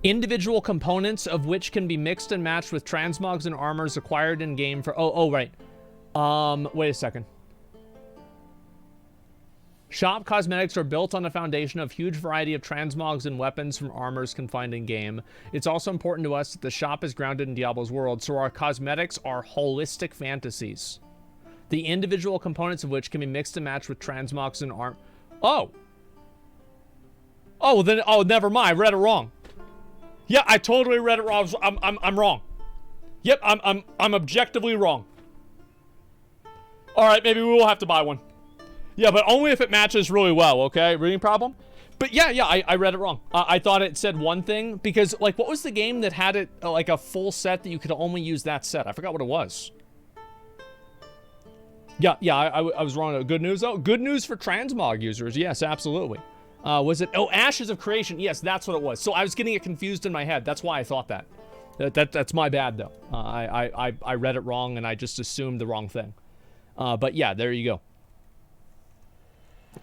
Individual components of which can be mixed and matched with transmogs and armors acquired in game for... Oh, right. Wait a second. Shop cosmetics are built on a foundation of huge variety of transmogs and weapons from armors confined in game. It's also important to us that the shop is grounded in Diablo's world, so our cosmetics are holistic fantasies. The individual components of which can be mixed and matched with transmogs and arm... Oh! Oh, well then... Oh, never mind. I read it wrong. Yeah, I totally read it wrong. I'm wrong. Yep, I'm objectively wrong. Alright, maybe we will have to buy one. Yeah, but only if it matches really well, okay? Reading problem? But yeah, I read it wrong. I thought it said one thing, because, like, what was the game that had it, like, a full set that you could only use that set? I forgot what it was. Yeah, I was wrong. Good news, though? Good news for transmog users. Yes, absolutely. Was it... Oh, Ashes of Creation. Yes, that's what it was. So I was getting it confused in my head. That's why I thought that. That's my bad, though. I read it wrong, and I just assumed the wrong thing. But yeah, there you go.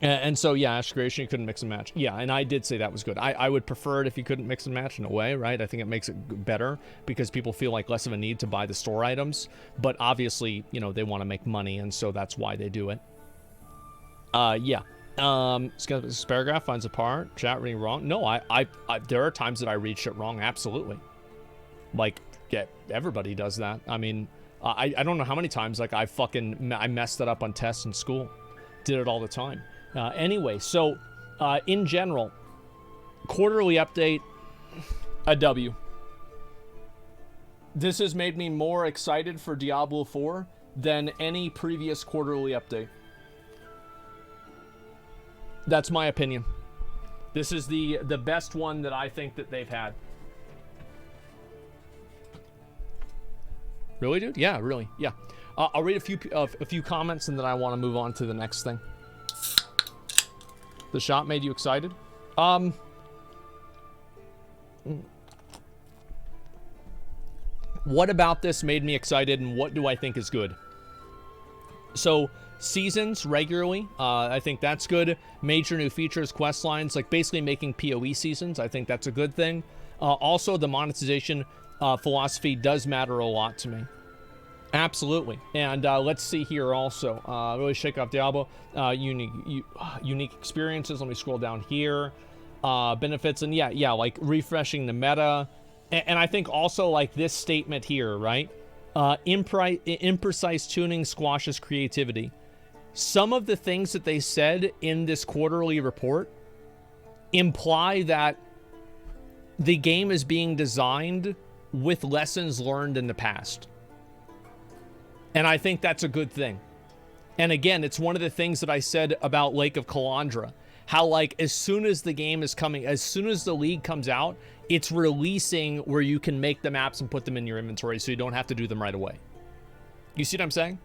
And so, yeah, Ashes of Creation, you couldn't mix and match. Yeah, and I did say that was good. I would prefer it if you couldn't mix and match in a way, right? I think it makes it better because people feel like less of a need to buy the store items. But obviously, you know, they want to make money, and so that's why they do it. Yeah. This paragraph finds a part. Chat reading wrong. No, I there are times that I read shit wrong. Absolutely. Like, yeah, everybody does that. I mean, I don't know how many times, like, I messed that up on tests in school. Did it all the time. Anyway, so, in general, quarterly update, a W. This has made me more excited for Diablo 4 than any previous quarterly update. That's my opinion. This is the best one that I think that they've had. Really, dude? Yeah, really. Yeah. I'll read a few comments and then I want to move on to the next thing. The shop made you excited? What about this made me excited, and what do I think is good? So, seasons regularly, I think that's good. Major new features, quest lines, like basically making PoE seasons, I think that's a good thing. Also, the monetization philosophy does matter a lot to me. Absolutely. And let's see here also. Really shake up Diablo. Unique experiences. Let me scroll down here. Benefits, and yeah, like refreshing the meta. And I think also like this statement here, right? Imprecise tuning squashes creativity. Some of the things that they said in this quarterly report imply that the game is being designed with lessons learned in the past. And I think that's a good thing. And again, it's one of the things that I said about Lake of Kalandra. How, like, as soon as the game is coming, as soon as the League comes out, it's releasing where you can make the maps and put them in your inventory so you don't have to do them right away. You see what I'm saying?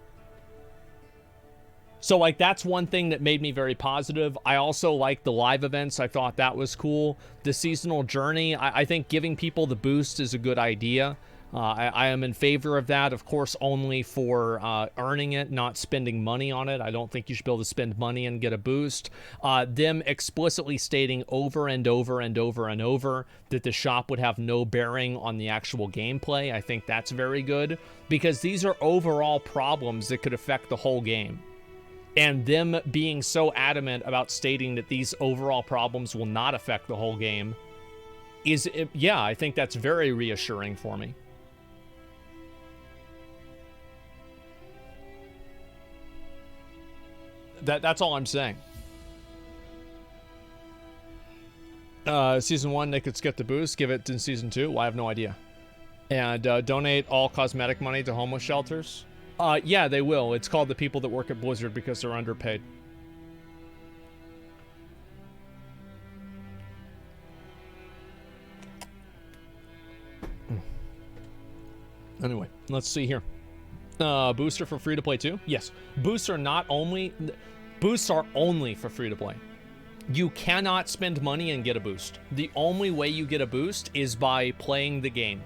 So, like, that's one thing that made me very positive. I also like the live events. I thought that was cool. The seasonal journey, I think giving people the boost is a good idea. I am in favor of that, of course, only for earning it, not spending money on it. I don't think you should be able to spend money and get a boost. Them explicitly stating over and over and over and over that the shop would have no bearing on the actual gameplay. I think that's very good, because these are overall problems that could affect the whole game. And them being so adamant about stating that these overall problems will not affect the whole game is, yeah, I think that's very reassuring for me. That's all I'm saying. Season 1, they could skip the boost, give it in Season 2. Well, I have no idea. And donate all cosmetic money to homeless shelters. Yeah, they will. It's called the people that work at Blizzard because they're underpaid. Anyway, let's see here. Booster for free-to-play too? Yes. Boosts are only for free-to-play. You cannot spend money and get a boost. The only way you get a boost is by playing the game.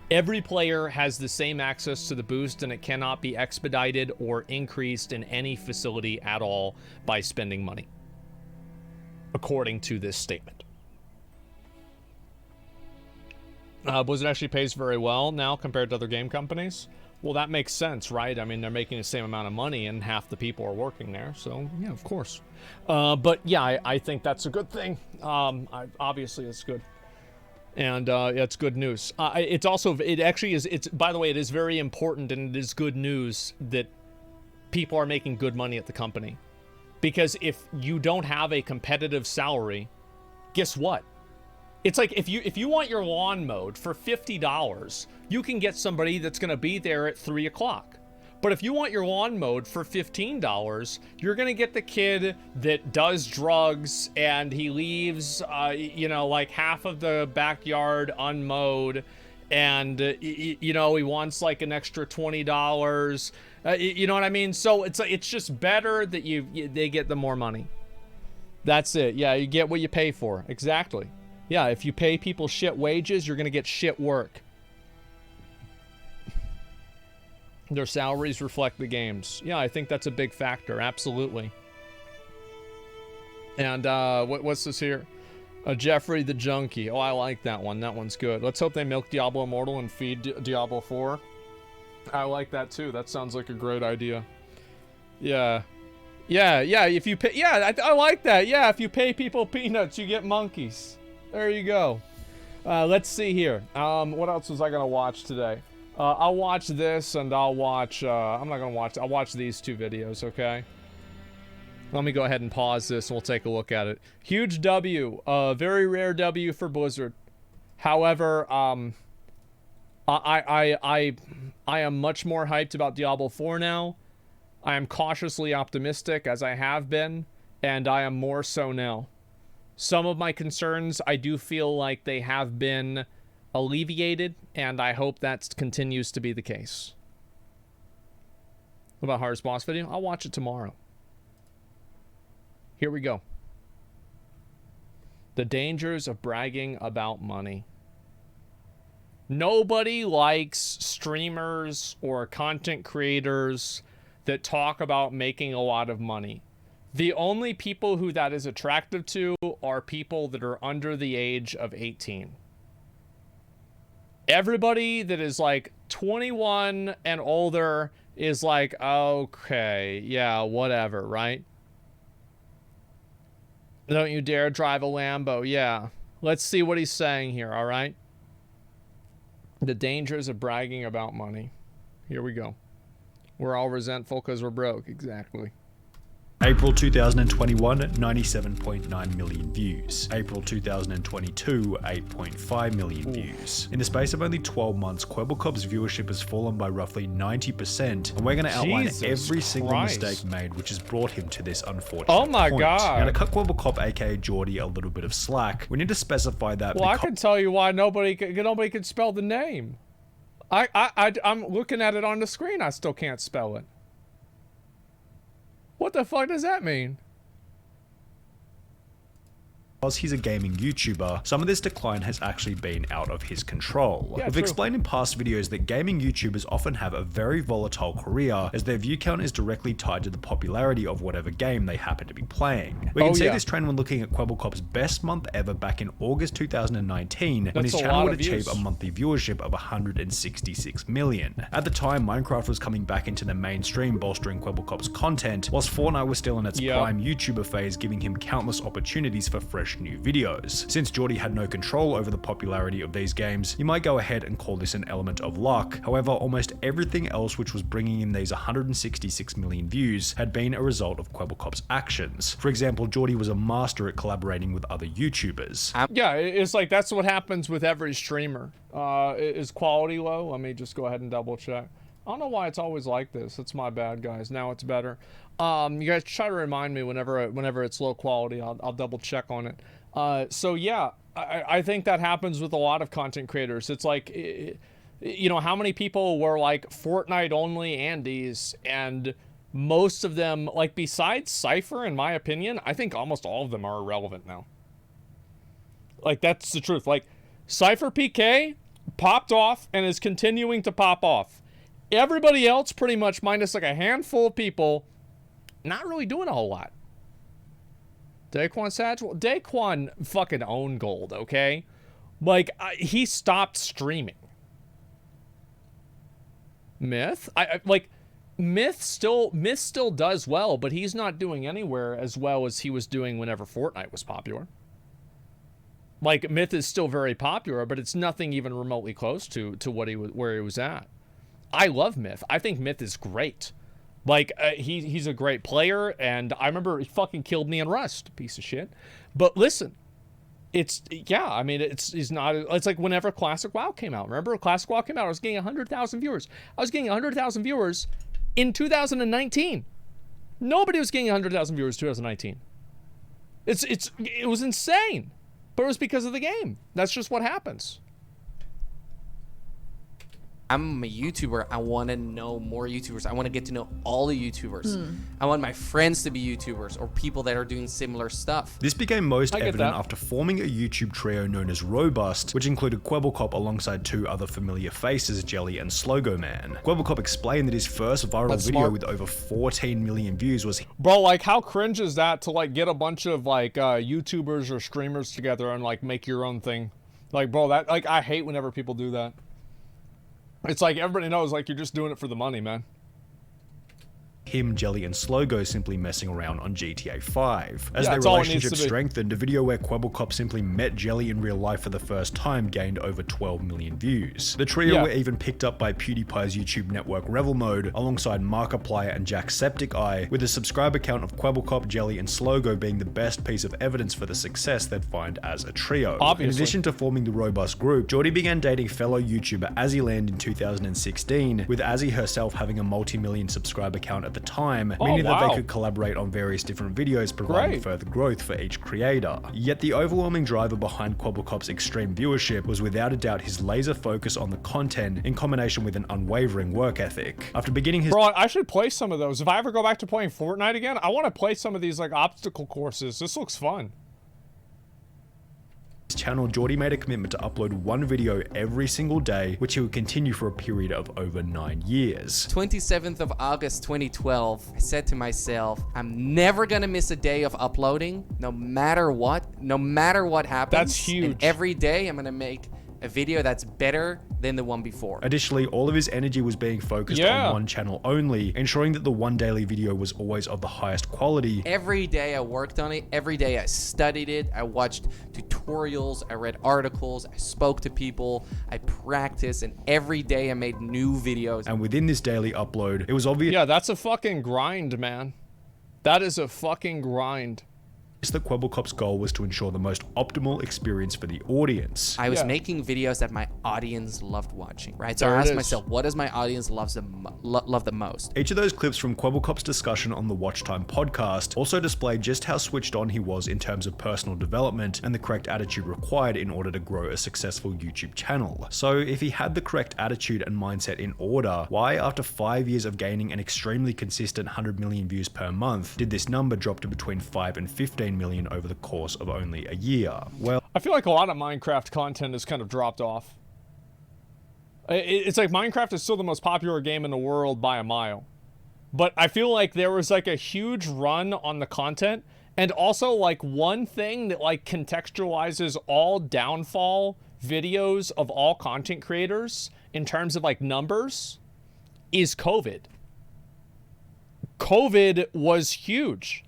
Every player has the same access to the boost, and it cannot be expedited or increased in any facility at all by spending money, according to this statement. Blizzard actually pays very well now compared to other game companies. Well, that makes sense, right? I mean, they're making the same amount of money and half the people are working there. So, yeah, of course. But, yeah, I think that's a good thing. Obviously, it's good. And it's good news. It's also, it actually is, by the way, it is very important and it is good news that people are making good money at the company. Because if you don't have a competitive salary, guess what? It's like if you want your lawn mowed for $50, you can get somebody that's going to be there at 3 o'clock. But if you want your lawn mowed for $15, you're going to get the kid that does drugs and he leaves, you know, like half of the backyard unmowed, and you know, he wants like an extra $20. You know what I mean? So it's just better that they get the more money. That's it. Yeah, you get what you pay for. Exactly. Yeah, if you pay people shit wages, you're going to get shit work. Their salaries reflect the games. Yeah, I think that's a big factor. Absolutely. And what's this here? Jeffrey the Junkie. Oh, I like that one. That one's good. Let's hope they milk Diablo Immortal and feed Diablo 4. I like that too. That sounds like a great idea. Yeah. Yeah, if you pay... Yeah, I like that. Yeah, if you pay people peanuts, you get monkeys. There you go. Let's see here. What else was I going to watch today? I'll watch this and I'll watch... I'm not going to watch... I'll watch these two videos, okay? Let me go ahead and pause this and we'll take a look at it. Huge W. Very rare W for Blizzard. However, I am much more hyped about Diablo 4 now. I am cautiously optimistic, as I have been, and I am more so now. Some of my concerns, I do feel like they have been alleviated, and I hope that continues to be the case. What about hardest boss video? I'll watch it tomorrow. Here we go. The dangers of bragging about money. Nobody likes streamers or content creators that talk about making a lot of money. The only people who that is attractive to are people that are under the age of 18. Everybody that is like 21 and older is like, okay, yeah, whatever, right? Don't you dare drive a Lambo. Yeah. Let's see what he's saying here, all right? The dangers of bragging about money. Here we go. We're all resentful because we're broke. Exactly. April 2021, 97.9 million views. April 2022, 8.5 million views. In the space of only 12 months, Kwebbelkop's viewership has fallen by roughly 90%, and we're going to outline every single mistake made which has brought him to this unfortunate point. God. Now, to cut Kwebbelkop, aka Geordie, a little bit of slack, we need to specify that. Well, I can tell you why nobody can spell the name. I'm looking at it on the screen. I still can't spell it. What the fuck does that mean? Because he's a gaming YouTuber, some of this decline has actually been out of his control. Yeah, We've explained in past videos that gaming YouTubers often have a very volatile career, as their view count is directly tied to the popularity of whatever game they happen to be playing. We can see this trend when looking at Kwebbelkop's best month ever back in August 2019, when his channel would achieve a monthly viewership of 166 million. At the time, Minecraft was coming back into the mainstream, bolstering Kwebbelkop's content, whilst Fortnite was still in its prime YouTuber phase, giving him countless opportunities for fresh new videos. Since Geordie had no control over the popularity of these games, you might go ahead and call this an element of luck. However, almost everything else which was bringing in these 166 million views had been a result of Kwebbelkop's actions. For example, Geordie was a master at collaborating with other YouTubers. Yeah, it's like that's what happens with every streamer. Is quality low? Let me just go ahead and double check. I don't know why it's always like this. It's my bad, guys. Now it's better. You guys try to remind me whenever it's low quality. I'll double check on it. So yeah, I think that happens with a lot of content creators. It's like, you know, how many people were like Fortnite only Andes, and most of them, like besides Cypher, in my opinion, I think almost all of them are irrelevant now. Like that's the truth. Like Cypher PK popped off and is continuing to pop off. Everybody else, pretty much minus like a handful of people, not really doing a whole lot. Daquan Satchel? Daquan fucking owned gold, okay? Like, he stopped streaming. Myth? Myth still does well, but he's not doing anywhere as well as he was doing whenever Fortnite was popular. Like, Myth is still very popular, but it's nothing even remotely close to where he was at. I love Myth. I think Myth is great. Like, he's a great player, and I remember he fucking killed me in Rust, piece of shit. But listen, it's like whenever Classic WoW came out. Remember, Classic WoW came out, I was getting 100,000 viewers. I was getting 100,000 viewers in 2019. Nobody was getting 100,000 viewers in 2019. It was insane, but it was because of the game. That's just what happens. I'm a YouTuber. I want to know more YouTubers. I want to get to know all the YouTubers. I want my friends to be YouTubers or people that are doing similar stuff. This became most evident after forming a YouTube trio known as Robust, which included Kwebbelkop alongside two other familiar faces, Jelly and Slogo Man. Kwebbelkop explained that his first viral video with over 14 million views was... Bro, like, how cringe is that to, like, get a bunch of, like, YouTubers or streamers together and, like, make your own thing? Like, bro, that, like, I hate whenever people do that. It's like everybody knows, like, you're just doing it for the money, man. Him, Jelly, and Slogo simply messing around on GTA 5. As their relationship strengthened, a video where Kwebbelkop simply met Jelly in real life for the first time gained over 12 million views. The trio were even picked up by PewDiePie's YouTube network Revel Mode, alongside Markiplier and Jacksepticeye, with a subscriber count of Kwebbelkop, Jelly, and Slogo being the best piece of evidence for the success they'd find as a trio. Obviously. In addition to forming the Robust group, Geordie began dating fellow YouTuber Azzyland in 2016, with Azzy herself having a multi-million subscriber count at the time, meaning that they could collaborate on various different videos, providing further growth for each creator. Yet the overwhelming driver behind Kwebbelkop's extreme viewership was without a doubt his laser focus on the content in combination with an unwavering work ethic. After beginning his... Bro, I should play some of those. If I ever go back to playing Fortnite again, I want to play some of these, like, obstacle courses. This looks fun. Channel, Geordie made a commitment to upload one video every single day, which he would continue for a period of over 9 years. 27th of August 2012, I said to myself, I'm never gonna miss a day of uploading, no matter what happens. That's huge. And every day I'm gonna make a video that's better than the one before. Additionally, all of his energy was being focused on one channel only, ensuring that the one daily video was always of the highest quality. Every day I worked on it, every day I studied it, I watched tutorials, I read articles, I spoke to people, I practiced, and every day I made new videos. And within this daily upload, it was obvious... Yeah, that's a fucking grind, man. That is a fucking grind. That Kwebbelkop's goal was to ensure the most optimal experience for the audience. I was making videos that my audience loved watching, right? So I asked myself, what does my audience love the most? Each of those clips from Kwebbelkop's discussion on the Watch Time podcast also displayed just how switched on he was in terms of personal development and the correct attitude required in order to grow a successful YouTube channel. So if he had the correct attitude and mindset in order, why after 5 years of gaining an extremely consistent 100 million views per month, did this number drop to between 5 and 15 million over the course of only a year? Well, I feel like a lot of Minecraft content has kind of dropped off. It's like Minecraft is still the most popular game in the world by a mile. But I feel like there was like a huge run on the content, and also like one thing that like contextualizes all downfall videos of all content creators in terms of like numbers is COVID. COVID was huge.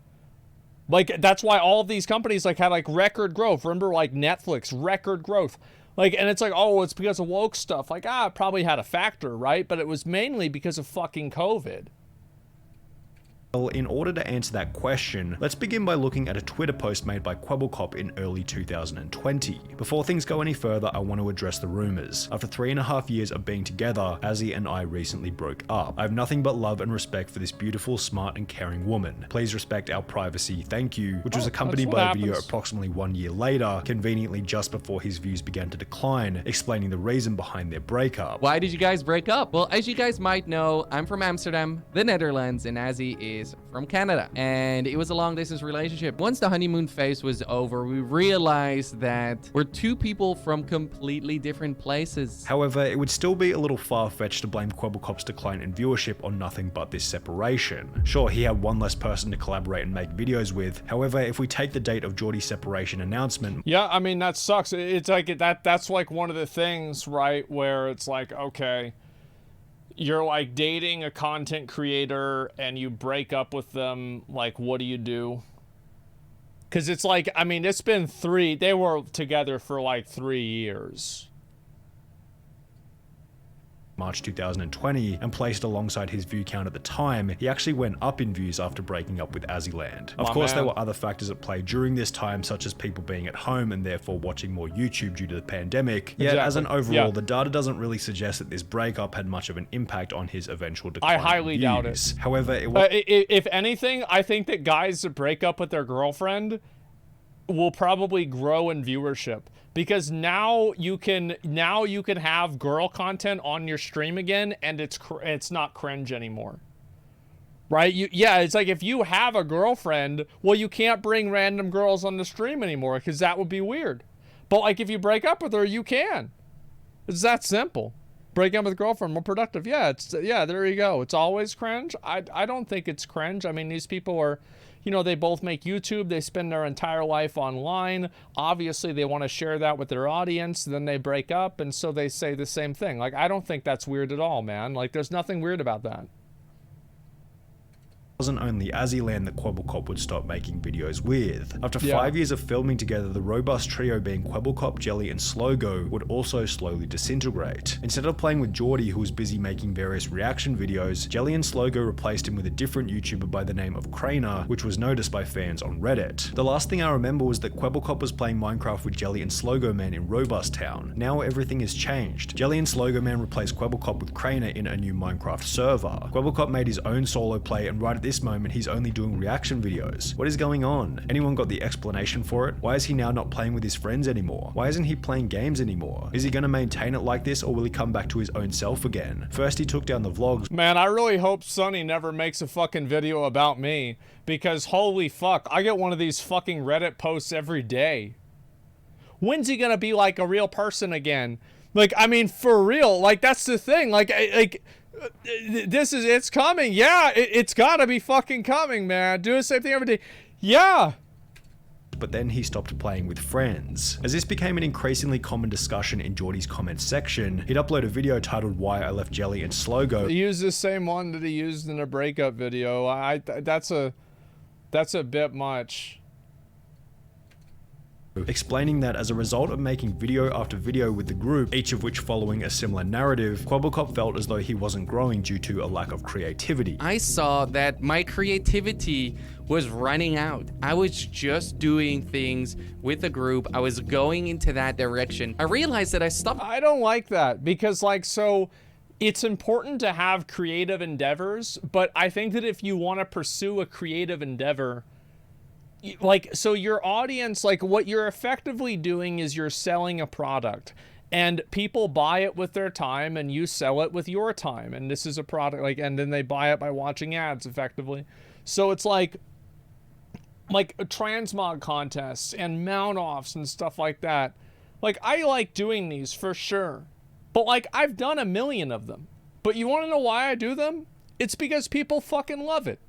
Like, that's why all of these companies, like, had, like, record growth. Remember, like, Netflix, record growth. Like, and it's like, oh, it's because of woke stuff. Like, it probably had a factor, right? But it was mainly because of fucking COVID. Well, in order to answer that question, let's begin by looking at a Twitter post made by Kwebbelkop in early 2020. Before things go any further, I want to address the rumors. After 3.5 years of being together, Azzy and I recently broke up. I have nothing but love and respect for this beautiful, smart, and caring woman. Please respect our privacy, thank you, which was accompanied by a video approximately 1 year later, conveniently just before his views began to decline, explaining the reason behind their breakup. Why did you guys break up? Well, as you guys might know, I'm from Amsterdam, the Netherlands, and Azzy is is from Canada, and it was a long-distance relationship. Once the honeymoon phase was over, we realized that we're two people from completely different places. However, it would still be a little far-fetched to blame Kwebbelkop's decline in viewership on nothing but this separation. Sure, he had one less person to collaborate and make videos with. However, if we take the date of Geordie's separation announcement... Yeah, I mean, that sucks. It's like that's like one of the things, right, where it's like, okay, you're like dating a content creator and you break up with them, like, what do you do? Because it's like, I mean, it's been they were together for like 3 years. March 2020, and placed alongside his view count at the time, he actually went up in views after breaking up with Azzyland. Of course, there were other factors at play during this time, such as people being at home and therefore watching more YouTube due to the pandemic. Yet, as an overall, the data doesn't really suggest that this breakup had much of an impact on his eventual decline. I highly doubt it. However, if anything, I think that guys that break up with their girlfriend will probably grow in viewership, because now you can have girl content on your stream again, and it's not cringe anymore, right? It's like if you have a girlfriend, well, you can't bring random girls on the stream anymore because that would be weird. But like if you break up with her, you can. It's that simple. Breaking up with a girlfriend, more productive. Yeah, there you go. It's always cringe. I don't think it's cringe. I mean, these people are, you know, they both make YouTube. They spend their entire life online. Obviously, they want to share that with their audience. Then they break up, and so they say the same thing. Like, I don't think that's weird at all, man. Like, there's nothing weird about that. It wasn't only Azzyland that Kwebbelkop would stop making videos with. After 5 years of filming together, the robust trio being Kwebbelkop, Jelly, and Slogo would also slowly disintegrate. Instead of playing with Geordie, who was busy making various reaction videos, Jelly and Slogo replaced him with a different YouTuber by the name of Craner, which was noticed by fans on Reddit. The last thing I remember was that Kwebbelkop was playing Minecraft with Jelly and Slogo Man in Robust Town. Now everything has changed. Jelly and Slogo Man replaced Kwebbelkop with Craner in a new Minecraft server. Kwebbelkop made his own solo play, and right at this moment he's only doing reaction videos. What is going on? Anyone got the explanation for it? Why is he now not playing with his friends anymore? Why isn't he playing games anymore? Is he gonna maintain it like this, or will he come back to his own self again? First he took down the vlogs. Man, I really hope Sonny never makes a fucking video about me, because holy fuck, I get one of these fucking Reddit posts every day. When's he gonna be like a real person again? Like, I mean, for real, like, that's the thing. Like it's coming. Yeah, it's gotta be fucking coming, man. Do the same thing every day. Yeah. But then he stopped playing with friends. As this became an increasingly common discussion in Geordie's comments section, he'd upload a video titled Why I Left Jelly and Slogo. He used the same one that he used in a breakup video. That's a bit much. Explaining that as a result of making video after video with the group, each of which following a similar narrative, Kwebbelkop felt as though he wasn't growing due to a lack of creativity. I saw that my creativity was running out. I was just doing things with a group. I was going into that direction. I realized that I stopped. I don't like that, because like, so it's important to have creative endeavors, but I think that if you want to pursue a creative endeavor, like, so your audience, like, what you're effectively doing is you're selling a product, and people buy it with their time and you sell it with your time. And this is a product, like, and then they buy it by watching ads effectively. So it's like transmog contests and mount offs and stuff like that. Like, I like doing these for sure, but like, I've done a million of them. But you want to know why I do them? It's because people fucking love it.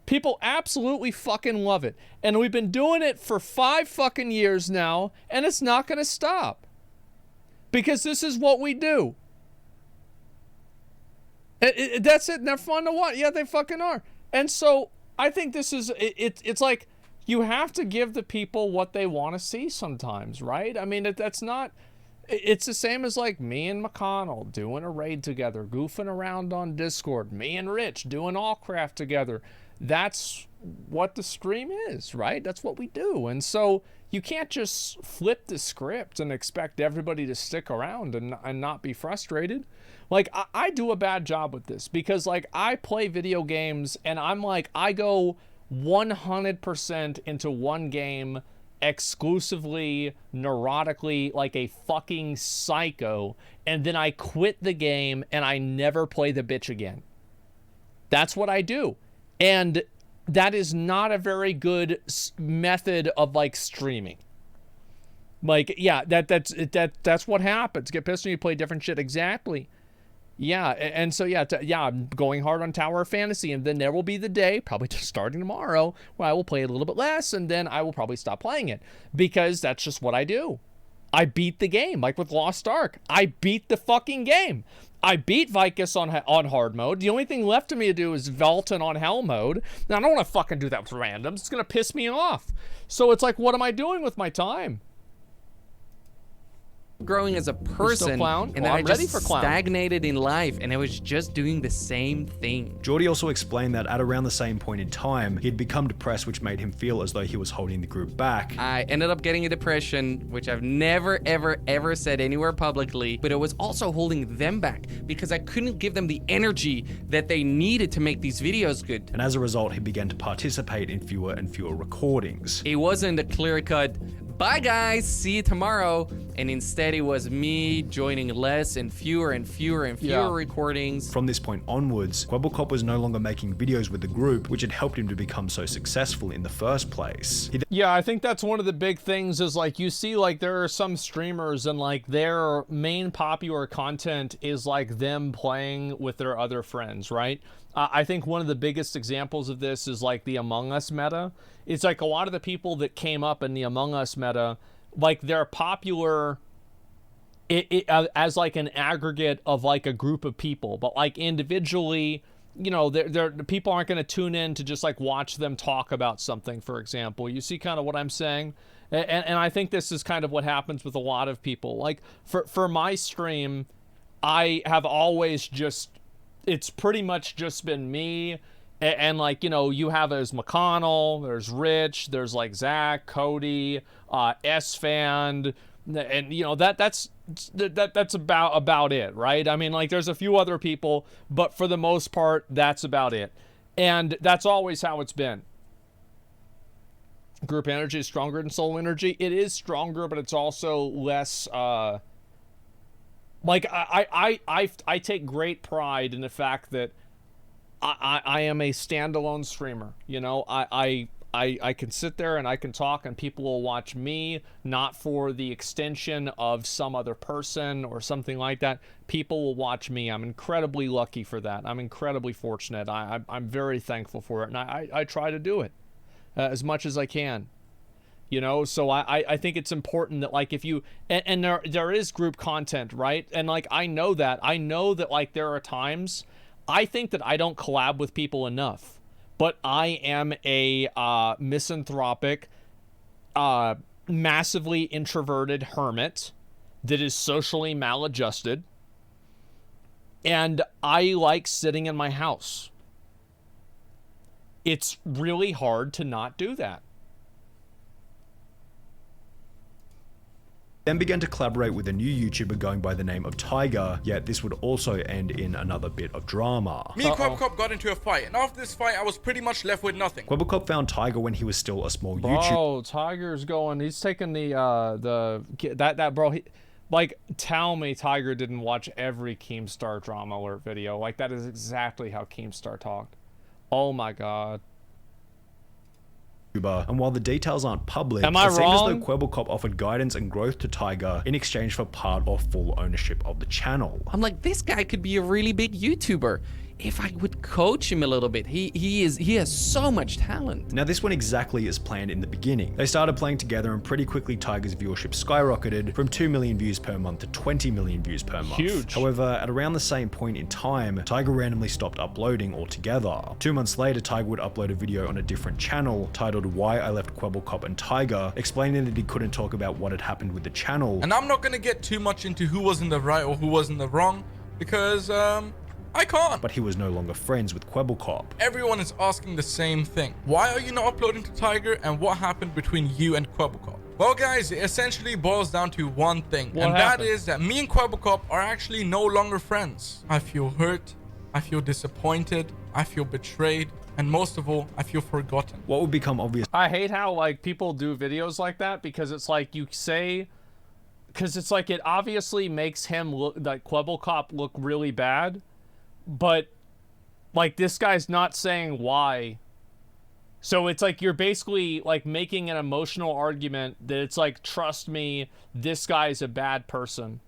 People absolutely fucking love it. And we've been doing it for 5 fucking years now, and it's not going to stop. Because this is what we do. That's it. And they're fun to watch. Yeah, they fucking are. And so I think this is, it's like, you have to give the people what they want to see sometimes, right? I mean, that's not, it's the same as like me and McConnell doing a raid together, goofing around on Discord, me and Rich doing Allcraft together. That's what the stream is, right? That's what we do. And so you can't just flip the script and expect everybody to stick around and not be frustrated. Like, I do a bad job with this, because like, I play video games and I'm like, I go 100% into one game exclusively, neurotically, like a fucking psycho, and then I quit the game and I never play the bitch again. That's what I do. And that is not a very good method of like streaming. Like, yeah, that's what happens. Get pissed when you play different shit. Exactly. Yeah, and so yeah, I'm going hard on Tower of Fantasy, and then there will be the day, probably just starting tomorrow, where I will play a little bit less, and then I will probably stop playing it, because that's just what I do. I beat the game, like with Lost Ark. I beat the fucking game. I beat Vicus on hard mode. The only thing left to me to do is Velton on hell mode. Now, I don't want to fucking do that with randoms. It's going to piss me off. So it's like, what am I doing with my time? Growing as a person, and then I just stagnated in life, and I was just doing the same thing. Geordie also explained that at around the same point in time, he'd become depressed, which made him feel as though he was holding the group back. I ended up getting a depression, which I've never, ever, ever said anywhere publicly, but it was also holding them back because I couldn't give them the energy that they needed to make these videos good. And as a result, he began to participate in fewer and fewer recordings. It wasn't a clear-cut, bye guys, see you tomorrow. And instead it was me joining less and fewer recordings. From this point onwards, Kwebbelkop was no longer making videos with the group, which had helped him to become so successful in the first place. Yeah, I think that's one of the big things is like, you see like there are some streamers and like their main popular content is like them playing with their other friends, right? I think one of the biggest examples of this is like the Among Us meta. It's like a lot of the people that came up in the Among Us meta, like they're popular as like an aggregate of like a group of people, but like individually, you know, the people aren't going to tune in to just like watch them talk about something, for example. You see kind of what I'm saying? And I think this is kind of what happens with a lot of people. Like for my stream, I have always just, it's pretty much just been me. And like, you know, you have there's McConnell, there's Rich, there's like Zach, Cody, S-Fan, and you know that's about it, right? I mean, like there's a few other people, but for the most part, that's about it. And that's always how it's been. Group energy is stronger than solo energy. It is stronger, but it's also less like I take great pride in the fact that I am a standalone streamer. You know, I can sit there and I can talk and people will watch me, not for the extension of some other person or something like that. People will watch me. I'm incredibly lucky for that. I'm incredibly fortunate. I'm very thankful for it, and I try to do it as much as I can. You know, so I think it's important that like if you and there is group content, right? And like I know that like there are times I think that I don't collab with people enough, but I am a misanthropic, massively introverted hermit that is socially maladjusted, and I like sitting in my house. It's really hard to not do that. Then began to collaborate with a new YouTuber going by the name of Tiger, yet this would also end in another bit of drama. Me and Kwebbelkop got into a fight, and after this fight, I was pretty much left with nothing. Kwebbelkop found Tiger when he was still a small YouTuber. Oh, Tiger's going, he's taking that bro, like, tell me Tiger didn't watch every Keemstar Drama Alert video. Like, that is exactly how Keemstar talked. Oh my god. And while the details aren't public, Am I it seems wrong? as though Kwebbelkop offered guidance and growth to Tiger in exchange for part or full ownership of the channel. I'm like, this guy could be a really big YouTuber if I would coach him a little bit. He has so much talent. Now this went exactly as planned in the beginning. They started playing together and pretty quickly Tiger's viewership skyrocketed from 2 million views per month to 20 million views per month. Huge. However, at around the same point in time, Tiger randomly stopped uploading altogether. 2 months later, Tiger would upload a video on a different channel titled Why I Left Kwebbelkop and Tiger, explaining that he couldn't talk about what had happened with the channel. And I'm not gonna get too much into who was in the right or who was in the wrong, because I can't. But he was no longer friends with Kwebbelkop. Everyone is asking the same thing. Why are you not uploading to Tiger, and what happened between you and Kwebbelkop? Well guys, it essentially boils down to one thing, that is that me and Kwebbelkop are actually no longer friends. I feel hurt, I feel disappointed, I feel betrayed, and most of all, I feel forgotten. What would become obvious? I hate how like people do videos like that, because it's like you say, because it's like it obviously makes him look like Kwebbelkop look really bad, but like this guy's not saying why So it's like you're basically like making an emotional argument that it's like, trust me, this guy's a bad person.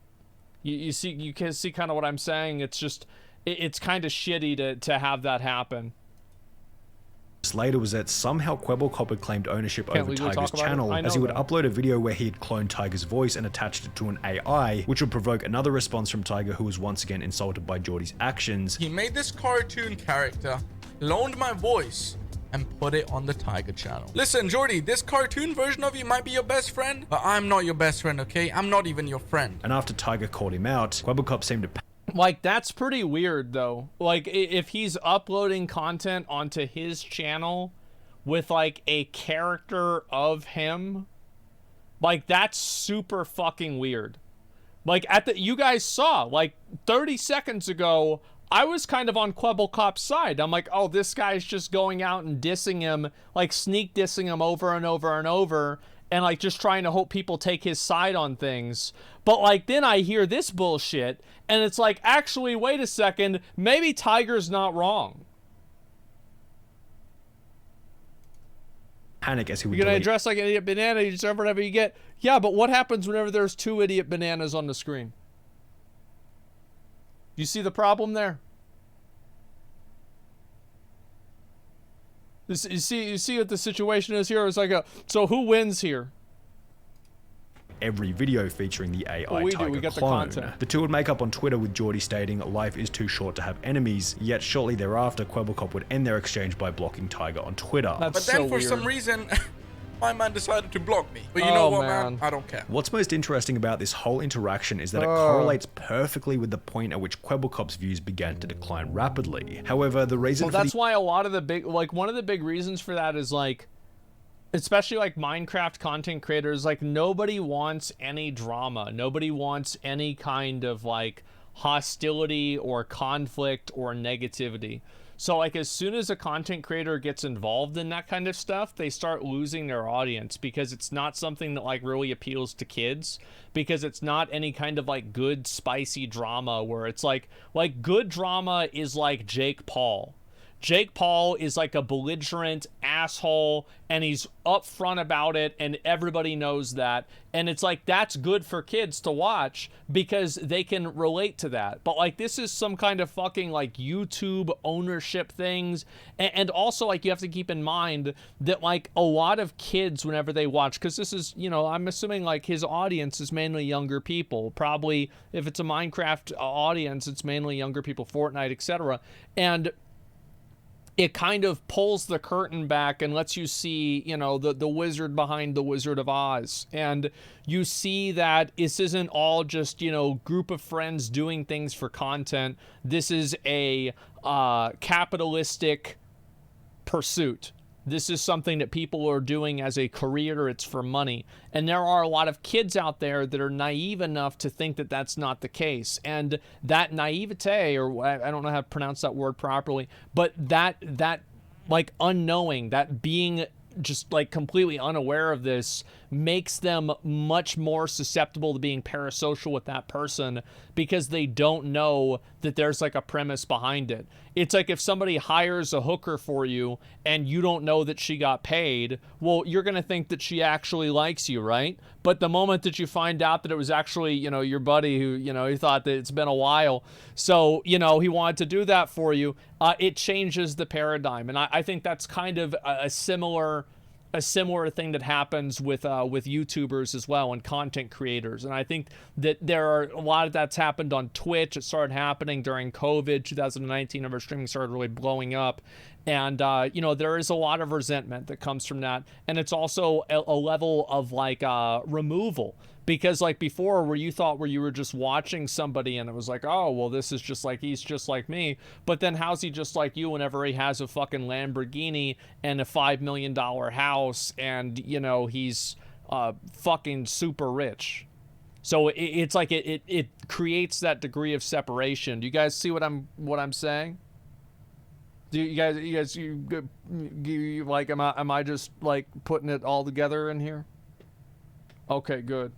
You can see kind of what I'm saying. It's just, it's kind of shitty to have that happen. Later was that somehow Kwebbelkop had claimed ownership over Tiger's channel, as he would upload a video where he had cloned Tiger's voice and attached it to an AI, which would provoke another response from Tiger, who was once again insulted by Geordie's actions. He made this cartoon character, cloned my voice, and put it on the Tiger channel. Listen, Geordie, this cartoon version of you might be your best friend, but I'm not your best friend, okay? I'm not even your friend. And after Tiger called him out, Kwebbelkop seemed to like, that's pretty weird, though. Like, if he's uploading content onto his channel with, like, a character of him, like, that's super fucking weird. Like, you guys saw, like, 30 seconds ago, I was kind of on Kwebbelkop's side. I'm like, oh, this guy's just going out and dissing him, like, sneak dissing him over and over and over, and, like, just trying to hope people take his side on things. But, like, then I hear this bullshit, and it's like, actually, wait a second, maybe Tiger's not wrong. Panic as he would You're gonna address like an idiot banana, you deserve whatever you get. Yeah, but what happens whenever there's 2 idiot bananas on the screen? You see the problem there? You see what the situation is here? It's like so who wins here? Every video featuring the AI Tiger we got clone. the content. The two would make up on Twitter, with Geordie stating, "Life is too short to have enemies," yet shortly thereafter, Kwebbelkop would end their exchange by blocking Tiger on Twitter. But then for some reason, my man decided to block me. But you know what, man? I don't care. What's most interesting about this whole interaction is that it correlates perfectly with the point at which Kwebbelkop's views began to decline rapidly. However, the reason that's why a lot of the big, like, one of the big reasons for that is, like, especially like Minecraft content creators, like, nobody wants any drama. Nobody wants any kind of like hostility or conflict or negativity. So, like, as soon as a content creator gets involved in that kind of stuff, they start losing their audience, because it's not something that like really appeals to kids, because it's not any kind of like good spicy drama where it's like good drama is like Jake Paul. Jake Paul is like a belligerent asshole, and he's upfront about it, and everybody knows that. And it's like, that's good for kids to watch because they can relate to that. But like, this is some kind of fucking like YouTube ownership things. And also, like, you have to keep in mind that like a lot of kids, whenever they watch, because this is, you know, I'm assuming like his audience is mainly younger people. Probably if it's a Minecraft audience, it's mainly younger people, Fortnite, etc. And it kind of pulls the curtain back and lets you see, you know, the wizard behind the Wizard of Oz. And you see that this isn't all just, you know, group of friends doing things for content. This is a capitalistic pursuit. This is something that people are doing as a career. It's for money. And there are a lot of kids out there that are naive enough to think that that's not the case. And that naivete, or I don't know how to pronounce that word properly, but that like unknowing, that being just like completely unaware of this, makes them much more susceptible to being parasocial with that person, because they don't know that there's like a premise behind it. It's like if somebody hires a hooker for you and you don't know that she got paid, well, you're going to think that she actually likes you, right? But the moment that you find out that it was actually, you know, your buddy who, you know, he thought that it's been a while, so, you know, he wanted to do that for you, it changes the paradigm. And I think that's kind of a similar thing that happens with YouTubers as well, and content creators. And I think that there are a lot of that's happened on Twitch. It started happening during COVID 2019, whenever streaming started really blowing up. And, you know, there is a lot of resentment that comes from that. And it's also a level of like removal. Because like before, where you were just watching somebody and it was like, oh, well, this is just like, he's just like me. But then how's he just like you whenever he has a fucking Lamborghini and a $5 million house, and, you know, he's fucking super rich? So it's like it creates that degree of separation. Do you guys see what I'm saying? Do you guys like, am I just like putting it all together in here? Okay, good.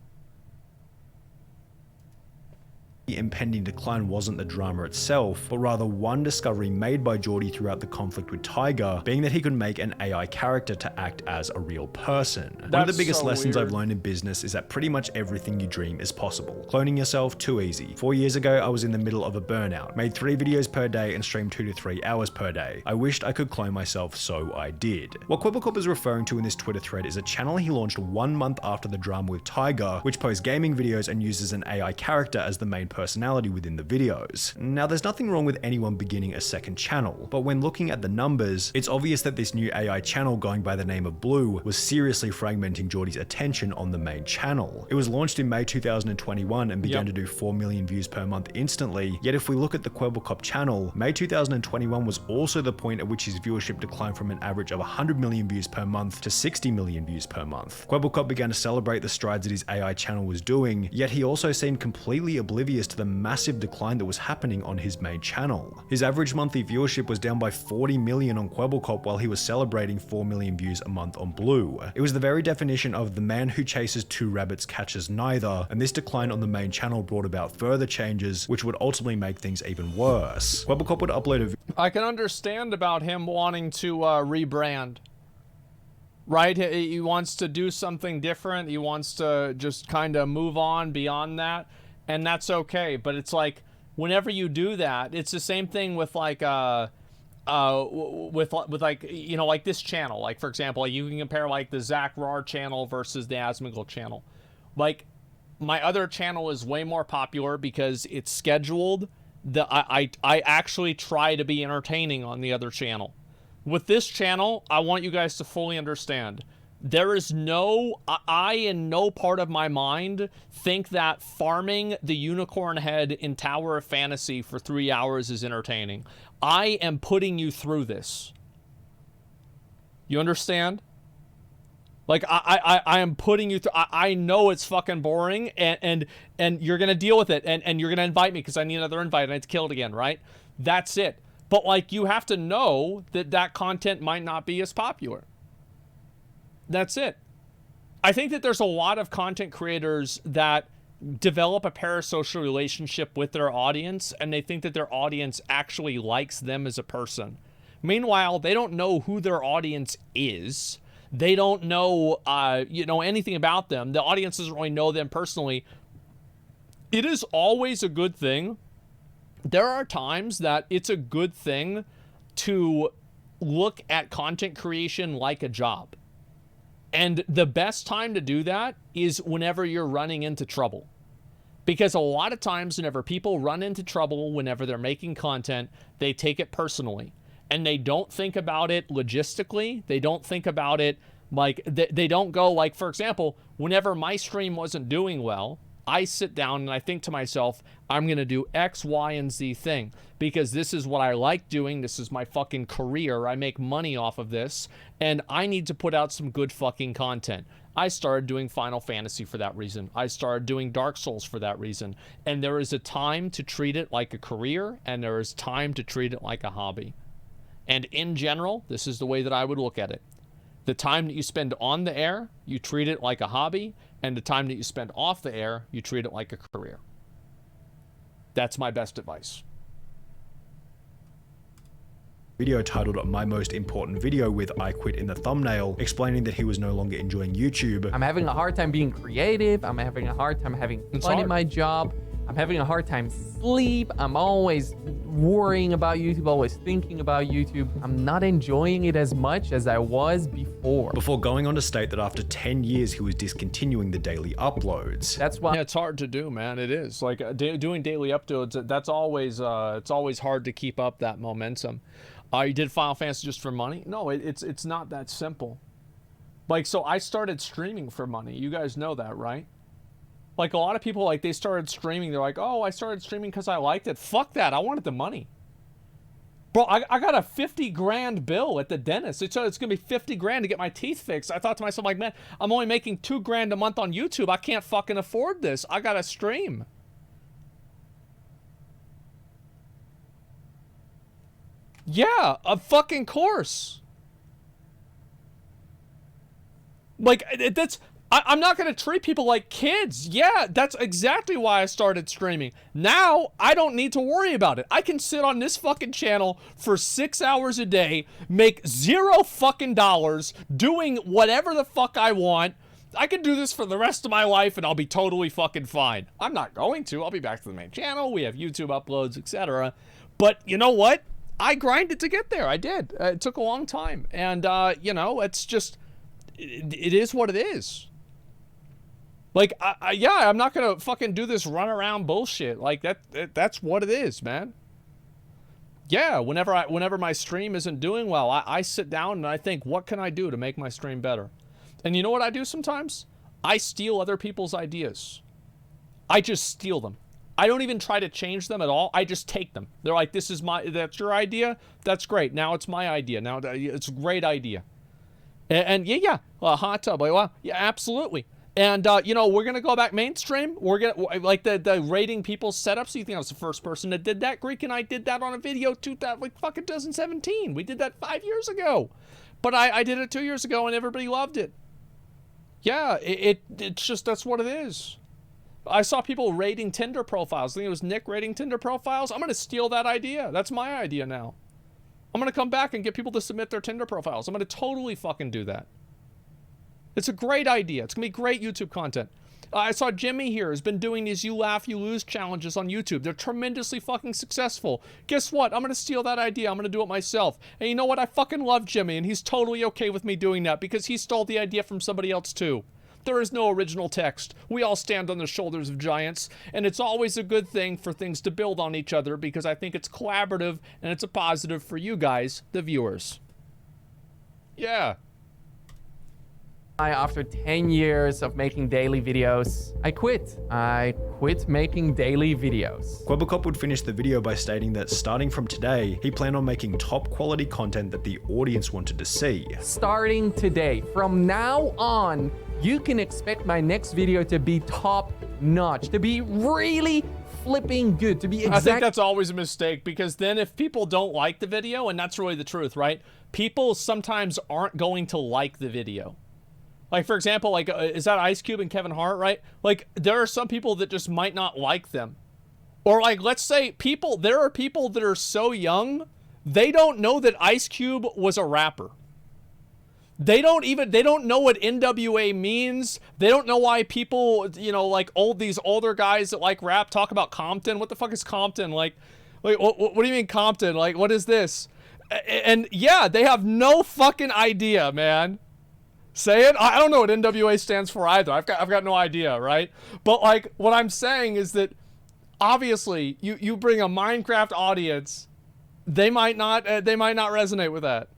The impending decline wasn't the drama itself, but rather one discovery made by Geordie throughout the conflict with Tiger, being that he could make an AI character to act as a real person. One of the biggest lessons I've learned in business is that pretty much everything you dream is possible. Cloning yourself, too easy. 4 years ago, I was in the middle of a burnout, made 3 videos per day and streamed 2 to 3 hours per day. I wished I could clone myself, so I did. What Kwebbelkop is referring to in this Twitter thread is a channel he launched 1 month after the drama with Tiger, which posts gaming videos and uses an AI character as the main personality within the videos. Now, there's nothing wrong with anyone beginning a second channel, but when looking at the numbers, it's obvious that this new AI channel going by the name of Blue was seriously fragmenting Geordie's attention on the main channel. It was launched in May 2021 and began to do 4 million views per month instantly, yet if we look at the Kwebbelkop channel, May 2021 was also the point at which his viewership declined from an average of 100 million views per month to 60 million views per month. Kwebbelkop began to celebrate the strides that his AI channel was doing, yet he also seemed completely oblivious to the massive decline that was happening on his main channel. His average monthly viewership was down by 40 million on Kwebbelkop while he was celebrating 4 million views a month on Blue. It was the very definition of the man who chases 2 rabbits catches neither, and this decline on the main channel brought about further changes which would ultimately make things even worse. Kwebbelkop would upload a I can understand about him wanting to rebrand. Right? He wants to do something different. He wants to just kind of move on beyond that, and that's okay. But it's like, whenever you do that, it's the same thing with like with like, you know, like this channel. Like, for example, like you can compare like the Zackrawrr channel versus the Asmongold channel. Like, my other channel is way more popular because it's scheduled. I actually try to be entertaining on the other channel. With this channel, I want you guys to fully understand. There is I in no part of my mind think that farming the unicorn head in Tower of Fantasy for 3 hours is entertaining. I am putting you through this. You understand? Like, I am putting you through. I know it's fucking boring, and you're gonna deal with it, and you're gonna invite me because I need another invite and I have to kill it again, right? That's it. But like, you have to know that that content might not be as popular. That's it. I think that there's a lot of content creators that develop a parasocial relationship with their audience, and they think that their audience actually likes them as a person. Meanwhile, they don't know who their audience is. They don't know, anything about them. The audience doesn't really know them personally. It is always a good thing. There are times that it's a good thing to look at content creation like a job. And the best time to do that is whenever you're running into trouble. Because a lot of times whenever people run into trouble, whenever they're making content, they take it personally. And they don't think about it logistically. They don't think about it like, they don't go like, for example, whenever my stream wasn't doing well, I sit down and I think to myself, I'm going to do X, Y, and Z thing because this is what I like doing. This is my fucking career. I make money off of this, and I need to put out some good fucking content. I started doing Final Fantasy for that reason. I started doing Dark Souls for that reason. And there is a time to treat it like a career, and there is time to treat it like a hobby. And in general, this is the way that I would look at it. The time that you spend on the air, you treat it like a hobby, and the time that you spend off the air, you treat it like a career. That's my best advice. Video titled My Most Important Video with I Quit in the thumbnail, explaining that he was no longer enjoying YouTube. I'm having a hard time being creative. I'm having a hard time having fun in my job. I'm having a hard time sleep. I'm always worrying about YouTube, always thinking about YouTube. I'm not enjoying it as much as I was before. Before going on to state that after 10 years, he was discontinuing the daily uploads. That's why it's hard to do, man. It is. Like, doing daily uploads, that's always, it's always hard to keep up that momentum. You did Final Fantasy just for money? No, it's not that simple. Like, so I started streaming for money. You guys know that, right? Like, a lot of people, like, they started streaming. They're like, oh, I started streaming because I liked it. Fuck that. I wanted the money. Bro, I got a 50 grand bill at the dentist. It's going to be 50 grand to get my teeth fixed. I thought to myself, like, man, I'm only making 2 grand a month on YouTube. I can't fucking afford this. I got to stream. Yeah, a fucking course. Like, I'm not going to treat people like kids. Yeah, that's exactly why I started streaming. Now, I don't need to worry about it. I can sit on this fucking channel for 6 hours a day, make $0 fucking dollars, doing whatever the fuck I want. I can do this for the rest of my life and I'll be totally fucking fine. I'm not going to. I'll be back to the main channel. We have YouTube uploads, etc. But you know what? I grinded to get there. I did. It took a long time. And, you know, it's just, it is what it is. Like, yeah, I'm not gonna fucking do this run around bullshit. Like that's what it is, man. Yeah, whenever my stream isn't doing well, I sit down and I think, what can I do to make my stream better? And you know what I do sometimes? I steal other people's ideas. I just steal them. I don't even try to change them at all. I just take them. They're like, that's your idea? That's great. Now it's my idea. Now it's a great idea. And yeah, hot tub. Like, well, yeah, absolutely. And, you know, we're going to go back mainstream. We're going to, like, the rating people's setups. You think I was the first person that did that? Greek and I did that on a video, like, fucking 2017. We did that 5 years ago. But I did it 2 years ago, and everybody loved it. Yeah, it's just, that's what it is. I saw people rating Tinder profiles. I think it was Nick rating Tinder profiles. I'm going to steal that idea. That's my idea now. I'm going to come back and get people to submit their Tinder profiles. I'm going to totally fucking do that. It's a great idea. It's going to be great YouTube content. I saw Jimmy here has been doing these You Laugh, You Lose challenges on YouTube. They're tremendously fucking successful. Guess what? I'm going to steal that idea. I'm going to do it myself. And you know what? I fucking love Jimmy, and he's totally okay with me doing that because he stole the idea from somebody else too. There is no original text. We all stand on the shoulders of giants, and it's always a good thing for things to build on each other because I think it's collaborative and it's a positive for you guys, the viewers. Yeah. After 10 years of making daily videos, I quit. I quit making daily videos. Kwebbelkop would finish the video by stating that starting from today, he planned on making top quality content that the audience wanted to see. Starting today, from now on, you can expect my next video to be top notch, to be really flipping good, to be exact. I think that's always a mistake because then if people don't like the video, and that's really the truth, right? People sometimes aren't going to like the video. Like, for example, like, is that Ice Cube and Kevin Hart, right? Like, there are some people that just might not like them. Or, like, let's say there are people that are so young, they don't know that Ice Cube was a rapper. They don't know what NWA means. They don't know why people, you know, like, these older guys that like rap talk about Compton. What the fuck is Compton? Like what do you mean Compton? Like, what is this? And, yeah, they have no fucking idea, man. Say it? I don't know what NWA stands for either. I've got no idea, right? But like what I'm saying is that obviously you bring a Minecraft audience, they might not resonate with that.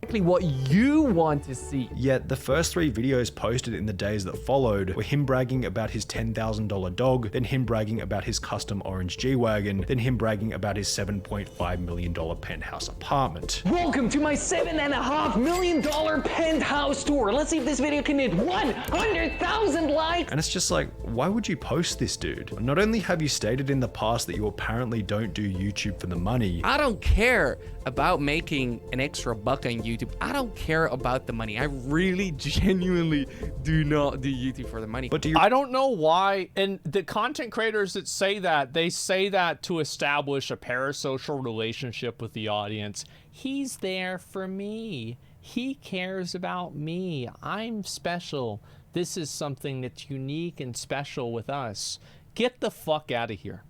Exactly what you want to see. Yet the first 3 videos posted in the days that followed were him bragging about his $10,000 dog, then him bragging about his custom orange G-Wagon, then him bragging about his $7.5 million penthouse apartment. Welcome to my $7.5 million penthouse tour. Let's see if this video can hit 100,000 likes. And it's just like, why would you post this, dude? Not only have you stated in the past that you apparently don't do YouTube for the money. I don't care about making an extra buck on YouTube. I don't care about the money. I really genuinely do not do YouTube for the money. But I don't know why. And the content creators that say that, they say that to establish a parasocial relationship with the audience. He's there for me. He cares about me. I'm special. This is something that's unique and special with us. Get the fuck out of here.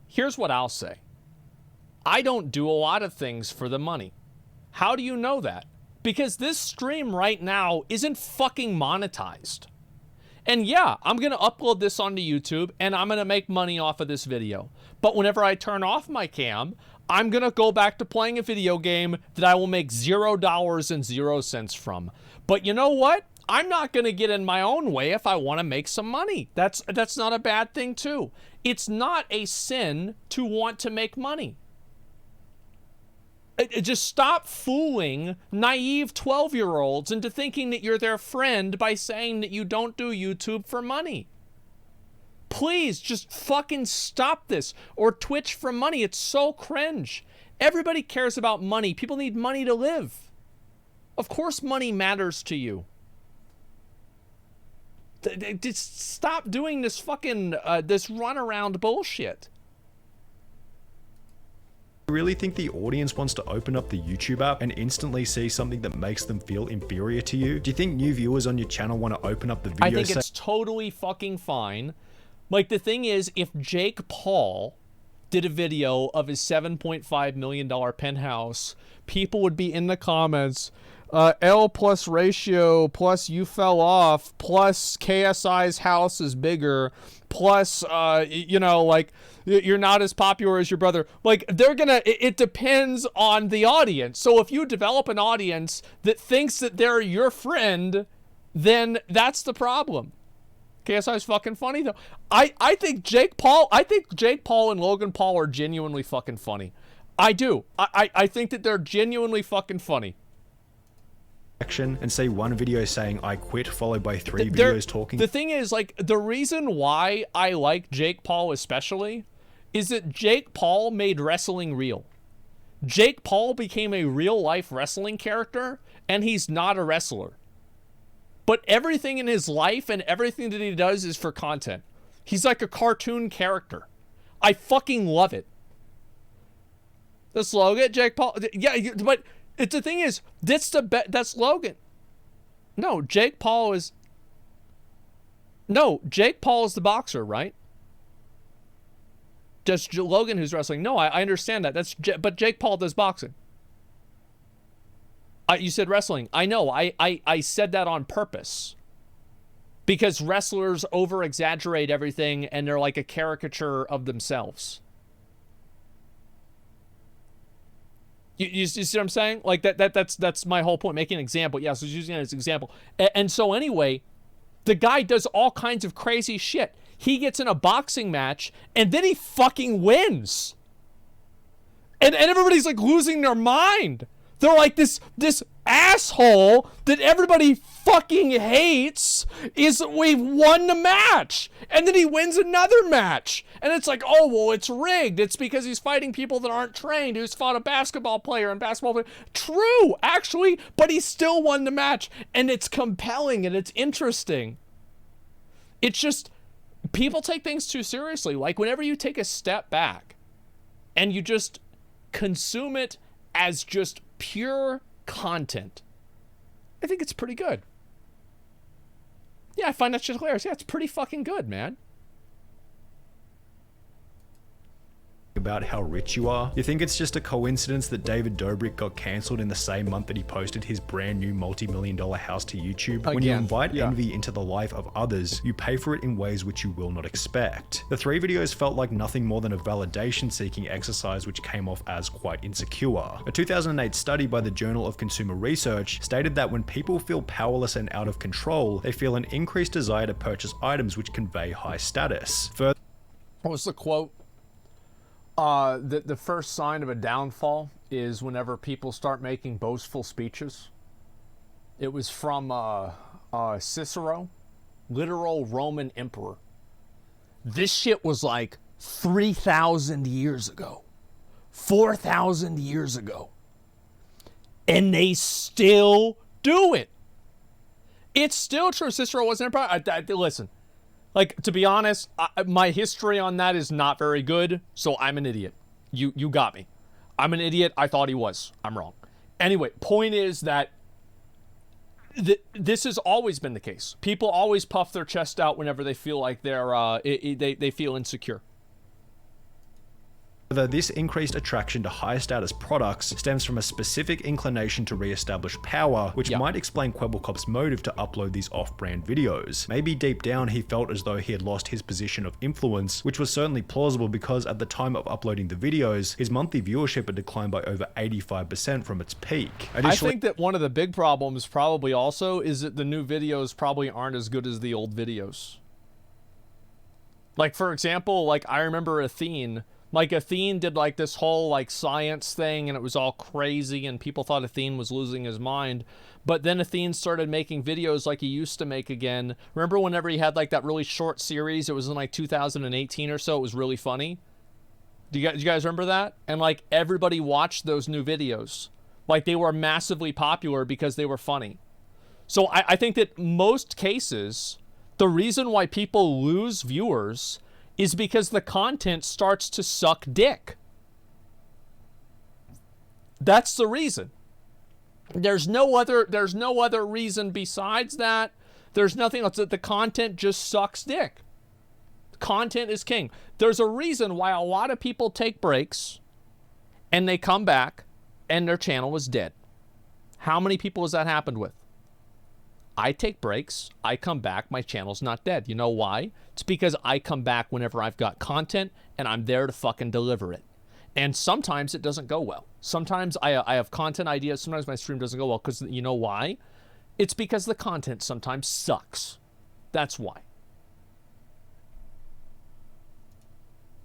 Here's what I'll say. I don't do a lot of things for the money. How do you know that? Because this stream right now isn't fucking monetized. And yeah, I'm going to upload this onto YouTube and I'm going to make money off of this video. But whenever I turn off my cam, I'm going to go back to playing a video game that I will make $0.00 from. But you know what? I'm not going to get in my own way if I want to make some money. That's not a bad thing too. It's not a sin to want to make money. Just stop fooling naive 12-year-olds into thinking that you're their friend by saying that you don't do YouTube for money. Please just fucking stop this. Or Twitch for money. It's so cringe. Everybody cares about money. People need money to live. Of course money matters to you. Just stop doing this fucking this runaround bullshit. I really think the audience wants to open up the YouTube app and instantly see something that makes them feel inferior to you? Do you think new viewers on your channel want to open up the video? I think it's totally fucking fine. Like, the thing is, if Jake Paul did a video of his $7.5 million penthouse, people would be in the comments, L plus ratio, plus you fell off, plus KSI's house is bigger, plus, you know, like, you're not as popular as your brother. Like, they're gonna, it depends on the audience. So if you develop an audience that thinks that they're your friend, then that's the problem. KSI's fucking funny, though. I think Jake Paul and Logan Paul are genuinely fucking funny. I do. I think that they're genuinely fucking funny. And say one video saying I quit followed by 3 videos talking. The thing is, like, the reason why I like Jake Paul especially is that Jake Paul made wrestling real. Jake Paul became a real life wrestling character, and he's not a wrestler. But everything in his life and everything that he does is for content. He's like a cartoon character. I fucking love it. That's Logan, Jake Paul. Yeah, but the thing is, that's Logan. No, Jake Paul is the boxer, right? Just Logan who's wrestling. No, I understand that. But Jake Paul does boxing. You said wrestling. I know. I said that on purpose. Because wrestlers over-exaggerate everything and they're like a caricature of themselves. You see what I'm saying? Like that's my whole point. Making an example. Yeah, so I was using it as an example. And so anyway, the guy does all kinds of crazy shit. He gets in a boxing match and then he fucking wins. And everybody's like losing their mind. They're like, this asshole that everybody fucking hates we've won the match. And then he wins another match. And it's like, oh, well, it's rigged. It's because he's fighting people that aren't trained, who's fought a basketball player and basketball player. True, actually, but he still won the match. And it's compelling and it's interesting. It's just, people take things too seriously. Like, whenever you take a step back and you just consume it as just pure content, I think it's pretty good. Yeah, I find that shit hilarious. Yeah, it's pretty fucking good, man. About how rich you are. You think it's just a coincidence that David Dobrik got cancelled in the same month that he posted his brand new multi-million-dollar house to YouTube? When you invite envy into the life of others, you pay for it in ways which you will not expect. The 3 videos felt like nothing more than a validation-seeking exercise which came off as quite insecure. A 2008 study by the Journal of Consumer Research stated that when people feel powerless and out of control, they feel an increased desire to purchase items which convey high status. What was the quote? The first sign of a downfall is whenever people start making boastful speeches. It was from Cicero, literal Roman emperor. This shit was like 3,000 years ago, 4,000 years ago. And they still do it. It's still true. Cicero was an emperor. Listen. Like, to be honest, my history on that is not very good, so I'm an idiot. You got me. I'm an idiot. I thought he was. I'm wrong. Anyway, point is that this has always been the case. People always puff their chest out whenever they feel like they feel insecure. Whether this increased attraction to higher status products stems from a specific inclination to re-establish power, which might explain Kwebbelkop's motive to upload these off-brand videos. Maybe deep down he felt as though he had lost his position of influence, which was certainly plausible because at the time of uploading the videos, his monthly viewership had declined by over 85% from its peak. Additionally, I think that one of the big problems probably also is that the new videos probably aren't as good as the old videos. Like, for example, like, I remember Athene. Like, Athene did, like, this whole, like, science thing, and it was all crazy, and people thought Athene was losing his mind. But then Athene started making videos like he used to make again. Remember whenever he had, like, that really short series? It was in, like, 2018 or so. It was really funny. Do you guys remember that? And, like, everybody watched those new videos. Like, they were massively popular because they were funny. So I think that most cases, The reason why people lose viewers is because the content starts to suck dick. That's the reason. There's no other reason besides that. There's nothing else. The content just sucks dick. Content is king. There's a reason why a lot of people take breaks and they come back and their channel is dead. How many people has that happened with? I take breaks, I come back, my channel's not dead. You know why? It's because I come back whenever I've got content and I'm there to fucking deliver it. And sometimes it doesn't go well. Sometimes I have content ideas, sometimes my stream doesn't go well, because you know why? It's because the content sometimes sucks. That's why.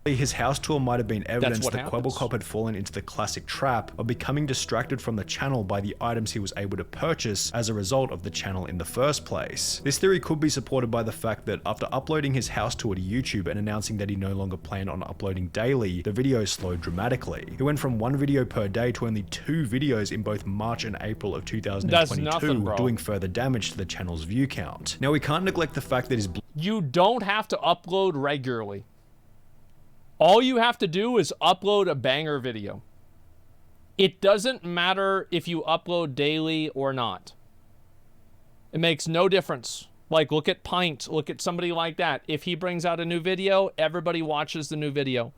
His house tour might have been evidence that happens. Kwebbelkop had fallen into the classic trap of becoming distracted from the channel by the items he was able to purchase as a result of the channel in the first place. This theory could be supported by the fact that after uploading his house tour to YouTube and announcing that he no longer planned on uploading daily, the videos slowed dramatically. He went from 1 video per day to only 2 videos in both March and April of 2022, That's nothing, doing further damage to the channel's view count. Now we can't neglect the fact that his You don't have to upload regularly. All you have to do is upload a banger video. It doesn't matter if you upload daily or not. It makes no difference. Like, look at Pint. Look at somebody like that. If he brings out a new video, everybody watches the new video.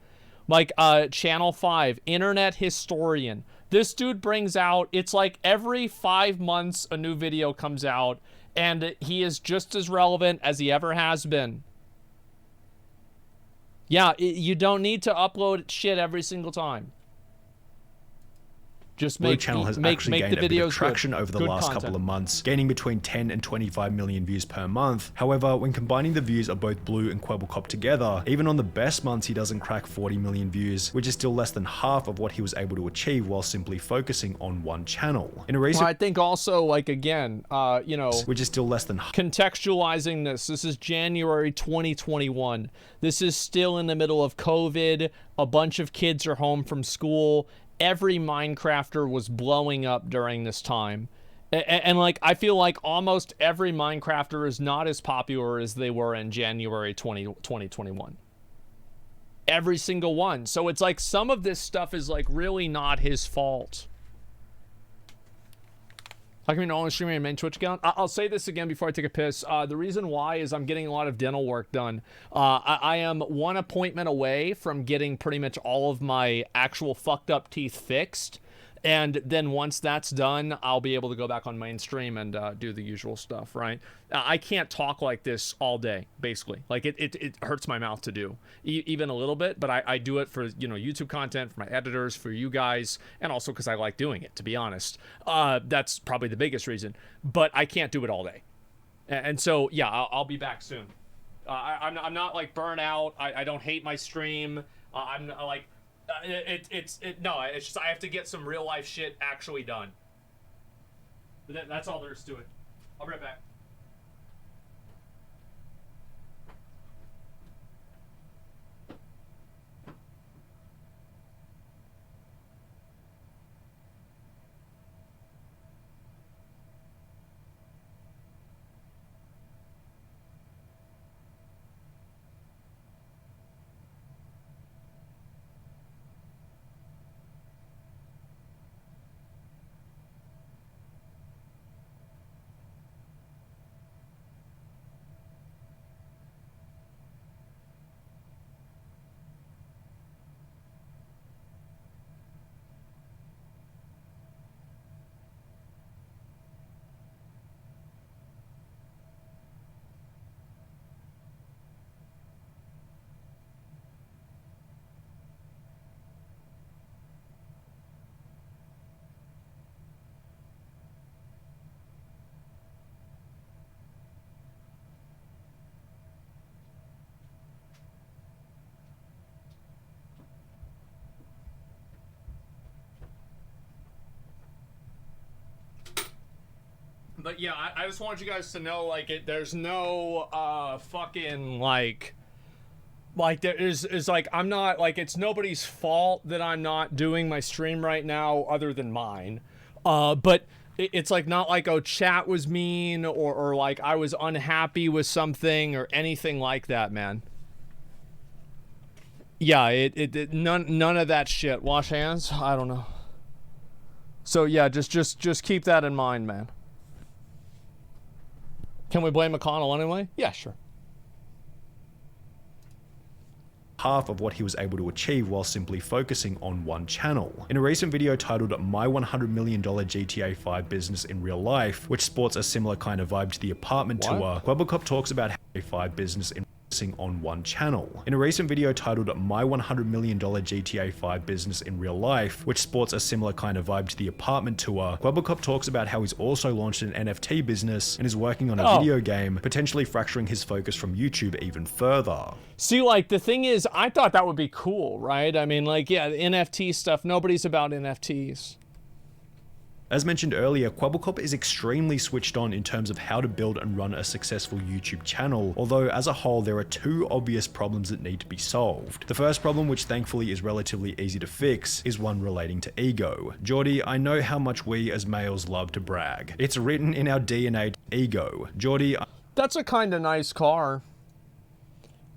Like, Channel 5, Internet Historian. This dude brings out, it's like every 5 months a new video comes out, and he is just as relevant as he ever has been. Yeah, you don't need to upload shit every single time. Just Blue make channel has make actually the gained a bit videos of traction over the last couple of months, gaining between 10 and 25 million views per month. However, when combining the views of both Blue and Kwebbelkop together, even on the best months he doesn't crack 40 million views, which is still less than half of what he was able to achieve while simply focusing on one channel. In a recent, Well, I think also, like, again, you know, which is still less than contextualizing this is January 2021. This is still in the middle of COVID. A bunch of kids are home from school. Every Minecrafter was blowing up during this time. And like, I feel like almost every Minecrafter is not as popular as they were in January 2021. Every single one. So it's like some of this stuff is like really not his fault. I can only streaming my main Twitch account. I'll say this again before I take a piss. The reason why is I'm getting a lot of dental work done. I am 1 appointment away from getting pretty much all of my actual fucked up teeth fixed. And then once that's done, I'll be able to go back on mainstream and do the usual stuff, right? I can't talk like this all day, basically. Like, it hurts my mouth to do, even a little bit, but I do it for, you know, YouTube content, for my editors, for you guys, and also because I like doing it, to be honest. That's probably the biggest reason. But I can't do it all day. And so, yeah, I'll be back soon. I'm not, like, burnt out. I don't hate my stream. I'm, like... it's just I have to get some real life shit actually done. That's all there is to it. I'll be right back. But yeah, I just want you guys to know, like, there's no fucking like there is like, I'm not, like, it's nobody's fault that I'm not doing my stream right now other than mine. But It's like not like, oh, chat was mean or like I was unhappy with something or anything like that, man. Yeah, none of that shit. Wash hands? I don't know. So yeah, just keep that in mind, man. Can we blame McConnell anyway? Yeah, sure. Half of what he was able to achieve while simply focusing on one channel. In a recent video titled My $100 Million GTA 5 Business in Real Life, which sports a similar kind of vibe to the apartment tour, Kwebbelkop talks about how GTA 5 business in on one channel. In a recent video titled My $100 Million GTA 5 Business in Real Life, which sports a similar kind of vibe to the apartment tour, Kwebbelkop talks about how he's also launched an NFT business and is working on a video game, potentially fracturing his focus from YouTube even further. See, like, the thing is, I thought that would be cool, right? I mean, like, yeah, the NFT stuff, nobody's about NFTs. As mentioned earlier, Kwebbelkop is extremely switched on in terms of how to build and run a successful YouTube channel, although as a whole there are two obvious problems that need to be solved. The first problem, which thankfully is relatively easy to fix, is one relating to ego. Geordie, I know how much we as males love to brag. It's written in our DNA to ego. Geordie, that's a kind of nice car.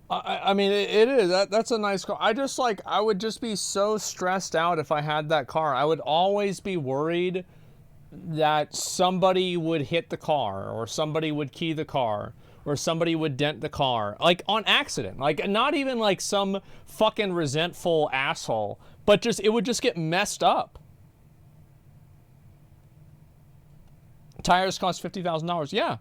I mean, it is. That's a nice car. I would just be so stressed out if I had that car. I would always be worried that somebody would hit the car or somebody would key the car or somebody would dent the car, like on accident, like not even like some fucking resentful asshole, but just it would just get messed up. Tires cost $50,000. Yeah.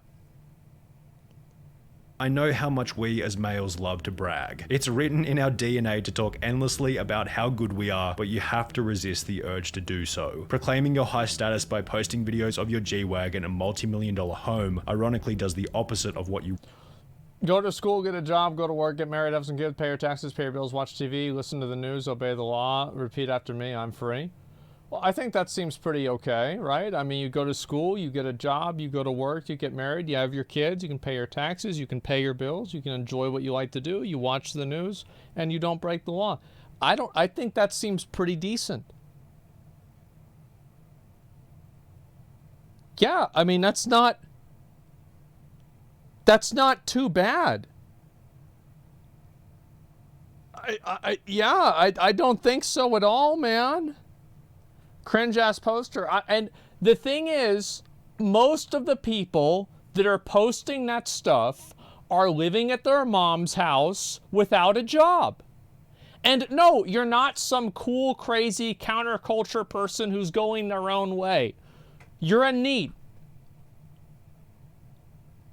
I know how much we as males love to brag. It's written in our DNA to talk endlessly about how good we are, but you have to resist the urge to do so. Proclaiming your high status by posting videos of your G-Wagon and multi-million-dollar home ironically does the opposite of what you... Go to school, get a job, go to work, get married, have some kids, pay your taxes, pay your bills, watch TV, listen to the news, obey the law, repeat after me, I'm free. Well, I think that seems pretty okay, right? I mean, you go to school, you get a job, you go to work, you get married, you have your kids, you can pay your taxes, you can pay your bills, you can enjoy what you like to do, you watch the news, and you don't break the law. I think that seems pretty decent. Yeah, I mean, that's not too bad. I don't think so at all, man. Cringe ass poster. And the thing is, most of the people that are posting that stuff are living at their mom's house without a job. And no, you're not some cool, crazy counterculture person who's going their own way. You're a NEET.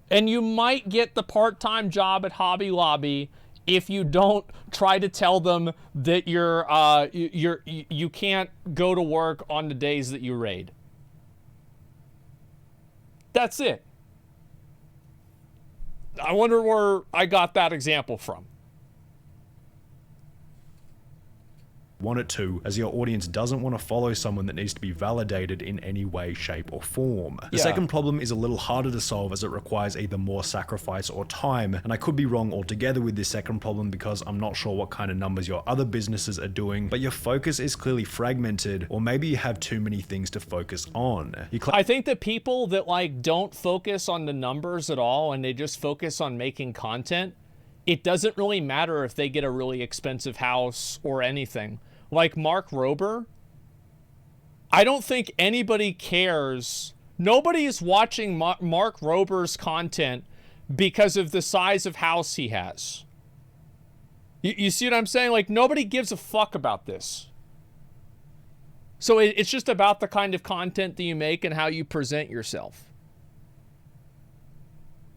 And you might get the part-time job at Hobby Lobby if you don't try to tell them that you can't go to work on the days that you raid. That's it. I wonder where I got that example from. Want it to, as your audience doesn't want to follow someone that needs to be validated in any way, shape, or form. The second problem is a little harder to solve as it requires either more sacrifice or time, and I could be wrong altogether with this second problem because I'm not sure what kind of numbers your other businesses are doing, but your focus is clearly fragmented, or maybe you have too many things to focus on. I think that people that like don't focus on the numbers at all and they just focus on making content, it doesn't really matter if they get a really expensive house or anything. Like Mark Rober, I don't think anybody cares. Nobody is watching Mark Rober's content because of the size of house he has. You see what I'm saying? Like, nobody gives a fuck about this. So it's just about the kind of content that you make and how you present yourself.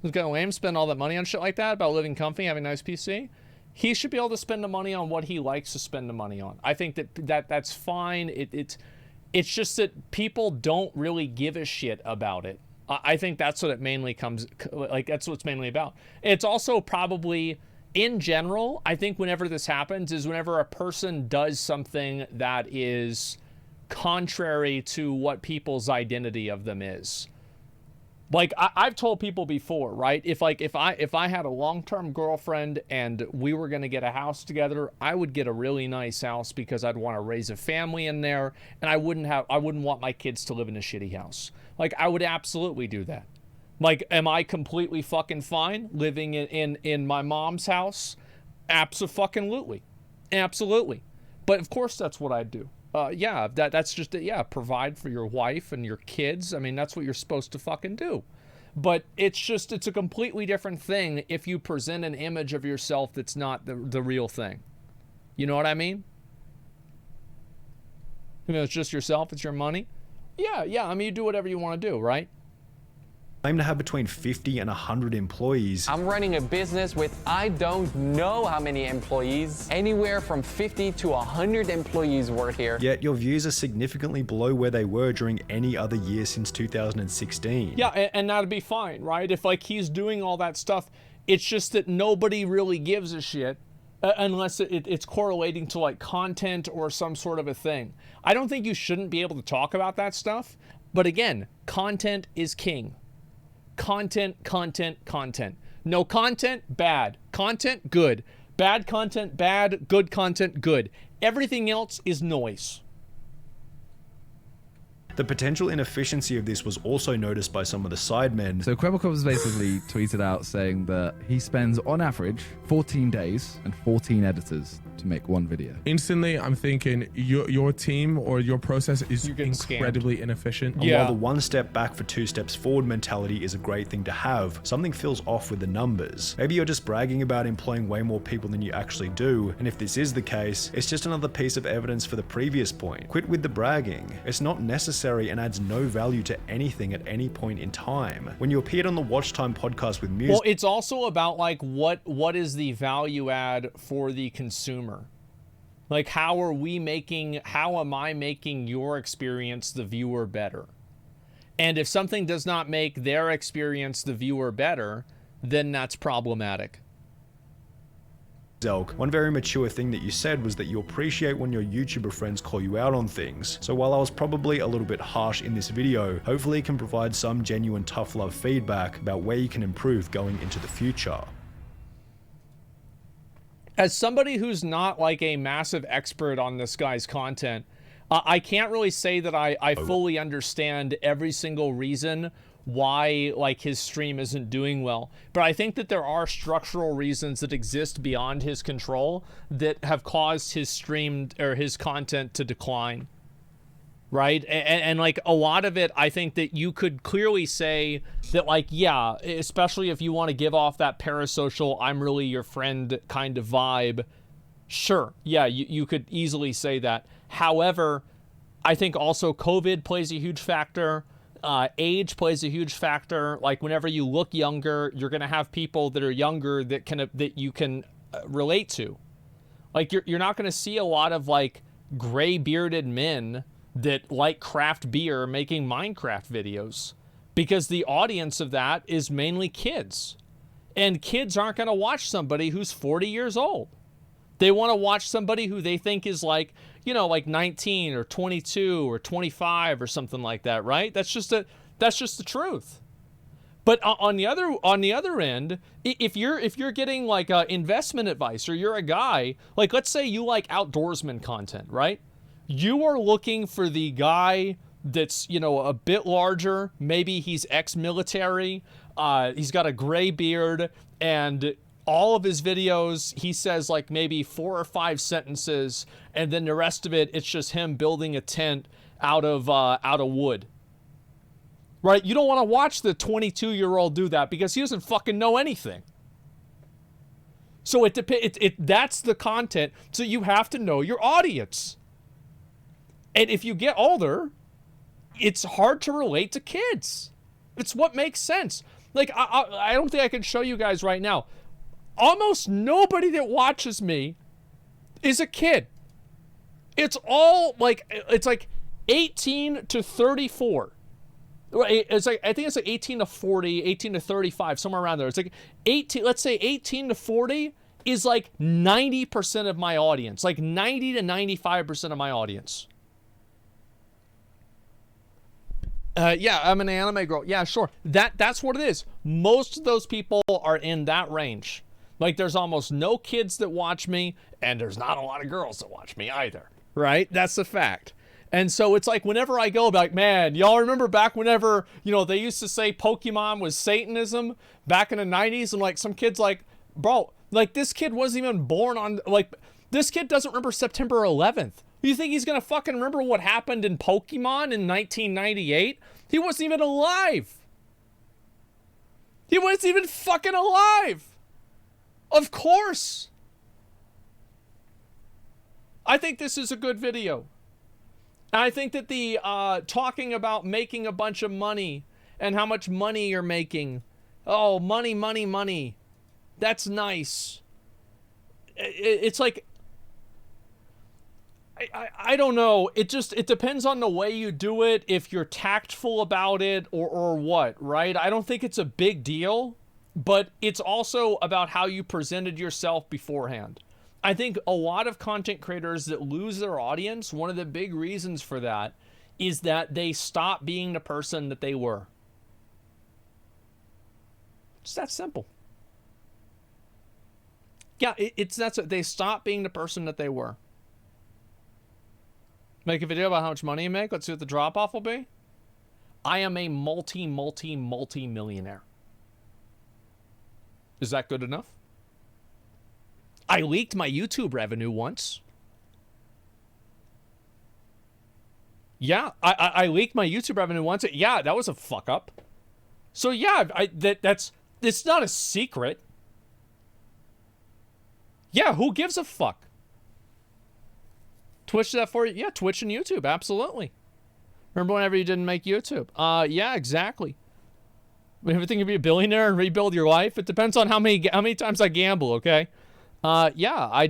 Who's gonna lame spend all that money on shit like that about living comfy, having a nice PC? He should be able to spend the money on what he likes to spend the money on. I think that's fine. It's just that people don't really give a shit about it. I think that's what it mainly comes, like that's what it's mainly about. It's also probably, in general, I think whenever this happens is whenever a person does something that is contrary to what people's identity of them is. Like I've told people before, right? If I had a long-term girlfriend and we were going to get a house together, I would get a really nice house because I'd want to raise a family in there, and I wouldn't want my kids to live in a shitty house. Like, I would absolutely do that. Like, am I completely fucking fine living in my mom's house? Abso-fucking-lutely. Absolutely. But of course that's what I'd do. Yeah, that's just, yeah, provide for your wife and your kids. I mean, that's what you're supposed to fucking do. But it's a completely different thing if you present an image of yourself that's not the real thing. You know what I mean? You know, it's just yourself, it's your money. Yeah, I mean, you do whatever you want to do, right? Claim to have between 50 and 100 employees. I'm running a business with I don't know how many employees. Anywhere from 50 to 100 employees work here. Yet your views are significantly below where they were during any other year since 2016. Yeah, and that'd be fine, right? If like he's doing all that stuff, it's just that nobody really gives a shit unless it's correlating to like content or some sort of a thing. I don't think you shouldn't be able to talk about that stuff. But again, content is king. Content. No content, bad. Content, good. Bad content, bad. Good content, good. Everything else is noise. The potential inefficiency of this was also noticed by some of the sidemen. So Kwebbelkop basically tweeted out saying that he spends on average 14 days and 14 editors to make one video. Instantly, I'm thinking your team or your process is incredibly inefficient. And while the one step back for two steps forward mentality is a great thing to have, something feels off with the numbers. Maybe you're just bragging about employing way more people than you actually do, and if this is the case, it's just another piece of evidence for the previous point. Quit with the bragging. It's not necessary and adds no value to anything at any point in time. When you appeared on the Watch Time podcast with music... Well, it's also about like what is the value add for the consumer? Like how am I making your experience, the viewer, better? And if something does not make their experience, the viewer, better, then that's problematic. Zelk, one very mature thing that you said was that you appreciate when your YouTuber friends call you out on things. So while I was probably a little bit harsh in this video, hopefully it can provide some genuine tough love feedback about where you can improve going into the future. As somebody who's not like a massive expert on this guy's content, I can't really say that I fully understand every single reason why like his stream isn't doing well. But I think that there are structural reasons that exist beyond his control that have caused his stream or his content to decline. Right? And like a lot of it, I think that you could clearly say that like, yeah, especially if you want to give off that parasocial, I'm really your friend kind of vibe. Sure. Yeah, you could easily say that. However, I think also COVID plays a huge factor. Age plays a huge factor. Like whenever you look younger, you're going to have people that are younger that you can relate to. Like you're not going to see a lot of like gray bearded men that like craft beer making Minecraft videos, because the audience of that is mainly kids, and kids aren't going to watch somebody who's 40 years old. They want to watch somebody who they think is like, you know, like 19 or 22 or 25 or something like that, right? That's just the truth. But on the other end, if you're getting like investment advice, or you're a guy, like let's say you like outdoorsman content, right? You are looking for the guy that's, you know, a bit larger. Maybe he's ex-military. He's got a gray beard, and all of his videos, he says like maybe 4 or 5 sentences, and then the rest of it, it's just him building a tent out of wood. Right? You don't want to watch the 22-year-old do that because he doesn't fucking know anything. So that's the content. So you have to know your audience. And if you get older, it's hard to relate to kids. It's what makes sense. Like, I don't think I can show you guys right now. Almost nobody that watches me is a kid. It's all like, it's like 18 to 34. It's like, I think it's like 18 to 40, 18 to 35, somewhere around there. It's like 18, let's say 18 to 40 is like 90% of my audience, like 90 to 95% of my audience. Yeah, I'm an anime girl. Yeah, sure. That's what it is. Most of those people are in that range. Like, there's almost no kids that watch me, and there's not a lot of girls that watch me either. Right? That's the fact. And so it's like whenever I go like, man, y'all remember back whenever, you know, they used to say Pokemon was Satanism back in the 90s, and like some kids like, bro, like this kid wasn't even born on, like this kid doesn't remember September 11th. You think he's gonna fucking remember what happened in Pokemon in 1998? He wasn't even alive. He wasn't even fucking alive. Of course. I think this is a good video. I think that the talking about making a bunch of money and how much money you're making. Oh, money, money, money. That's nice. It's like, I don't know. It depends on the way you do it, if you're tactful about it or what, right? I don't think it's a big deal, but it's also about how you presented yourself beforehand. I think a lot of content creators that lose their audience, one of the big reasons for that is that they stop being the person that they were. It's that simple. Yeah, they stop being the person that they were. Make a video about how much money you make. Let's see what the drop-off will be. I am a multi-millionaire. Is that good enough? I leaked my YouTube revenue once. Yeah, I leaked my YouTube revenue once. Yeah, that was a fuck up. So yeah, it's not a secret. Yeah, who gives a fuck? Twitch that for you? Yeah, Twitch and YouTube, absolutely. Remember whenever you didn't make YouTube? Yeah, exactly. Everything can be a billionaire and rebuild your life. It depends on how many times I gamble, okay? Yeah, I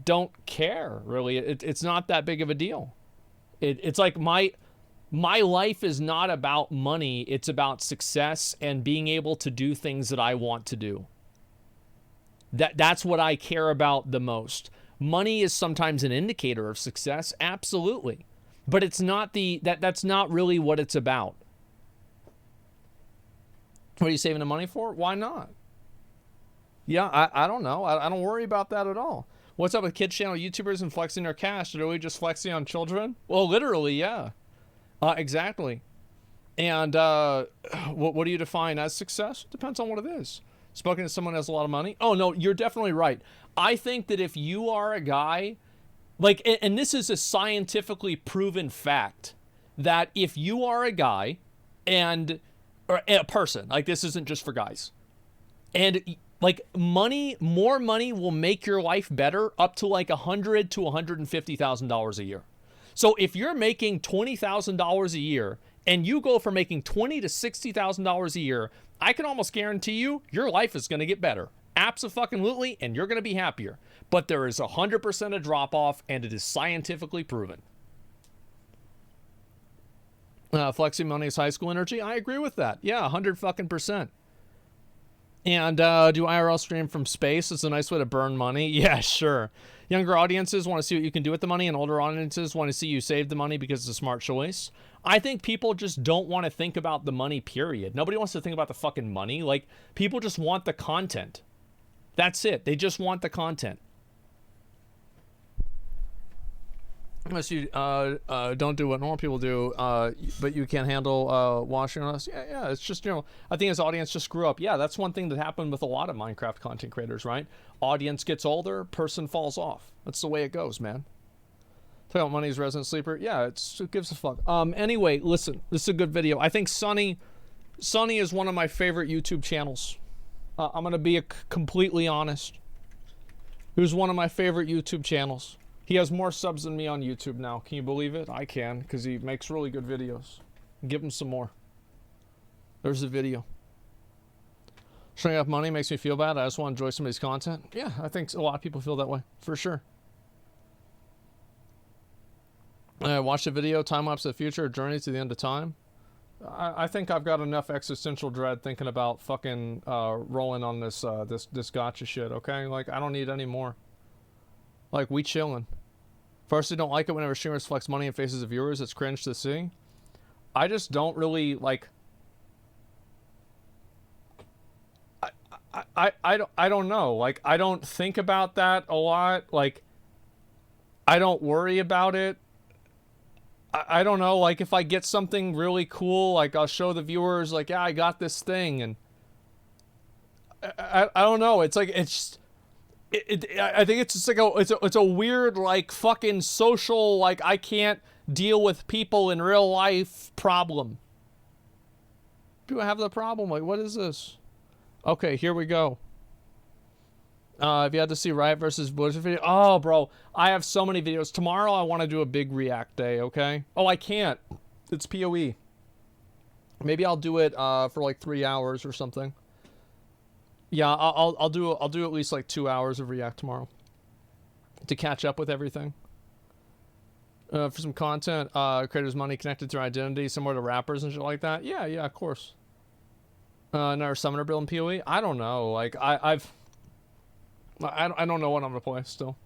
don't care, really. It's not that big of a deal. It's like my life is not about money. It's about success and being able to do things that I want to do. That's what I care about the most. Money is sometimes an indicator of success, absolutely. But it's not that's not really what it's about. What are you saving the money for? Why not? Yeah, I don't know. I don't worry about that at all. What's up with kids channel YouTubers and flexing their cash? Are we just flexing on children? Well, literally, yeah. Exactly. And what do you define as success? Depends on what it is. Spoken to someone who has a lot of money? Oh, no, you're definitely right. I think that if you are a guy, like, and this is a scientifically proven fact, that if you are a guy or a person, like this isn't just for guys, and like more money will make your life better up to like $100,000 to $150,000 a year. So if you're making $20,000 a year and you go from making $20,000 to $60,000 a year, I can almost guarantee you your life is going to get better. Abso-fucking-lutely, and you're going to be happier. But there is 100% a drop-off, and it is scientifically proven. Flexing money is high school energy. I agree with that. Yeah, 100%. And do IRL stream from space? It's a nice way to burn money. Yeah, sure. Younger audiences want to see what you can do with the money, and older audiences want to see you save the money because it's a smart choice. I think people just don't want to think about the money, period. Nobody wants to think about the fucking money. Like, people just want the content. That's it. They just want the content. Unless you don't do what normal people do, but you can't handle washing us. Yeah, it's just, I think as audience just grew up. Yeah, that's one thing that happened with a lot of Minecraft content creators, right? Audience gets older, person falls off. That's the way it goes, man. Talking about money's resident sleeper. Yeah, it gives a fuck. Anyway, listen, this is a good video. I think Sonny is one of my favorite YouTube channels. I'm going to be completely honest. He was one of my favorite YouTube channels. He has more subs than me on YouTube now. Can you believe it? I can, because he makes really good videos. Give him some more. There's the video. Showing off money makes me feel bad. I just want to enjoy somebody's content. Yeah, I think a lot of people feel that way, for sure. Watch the video, time-lapse of the future, journey to the end of time. I think I've got enough existential dread thinking about fucking rolling on this gotcha shit, okay? Like, I don't need any more. Like, we chilling. First, I don't like it whenever streamers flex money in faces of viewers. It's cringe to see. I just don't really, like... I don't know. Like, I don't think about that a lot. Like, I don't worry about it. I don't know, like if I get something really cool, like I'll show the viewers like, yeah, I got this thing, and I don't know. It's like I think it's just like it's a weird like fucking social like I can't deal with people in real life problem. Do I have the problem? Like, what is this? Okay, here we go. If you had to see Riot versus Blizzard video, oh bro, I have so many videos. Tomorrow I want to do a big React day. Okay. Oh, I can't. It's PoE. Maybe I'll do it for like 3 hours or something. Yeah, I'll do at least like 2 hours of React tomorrow to catch up with everything. For some content, creators' money connected to their identity, similar to rappers and shit like that. Yeah, of course. Another summoner build in PoE. I don't know. Like I don't know what I'm gonna play still.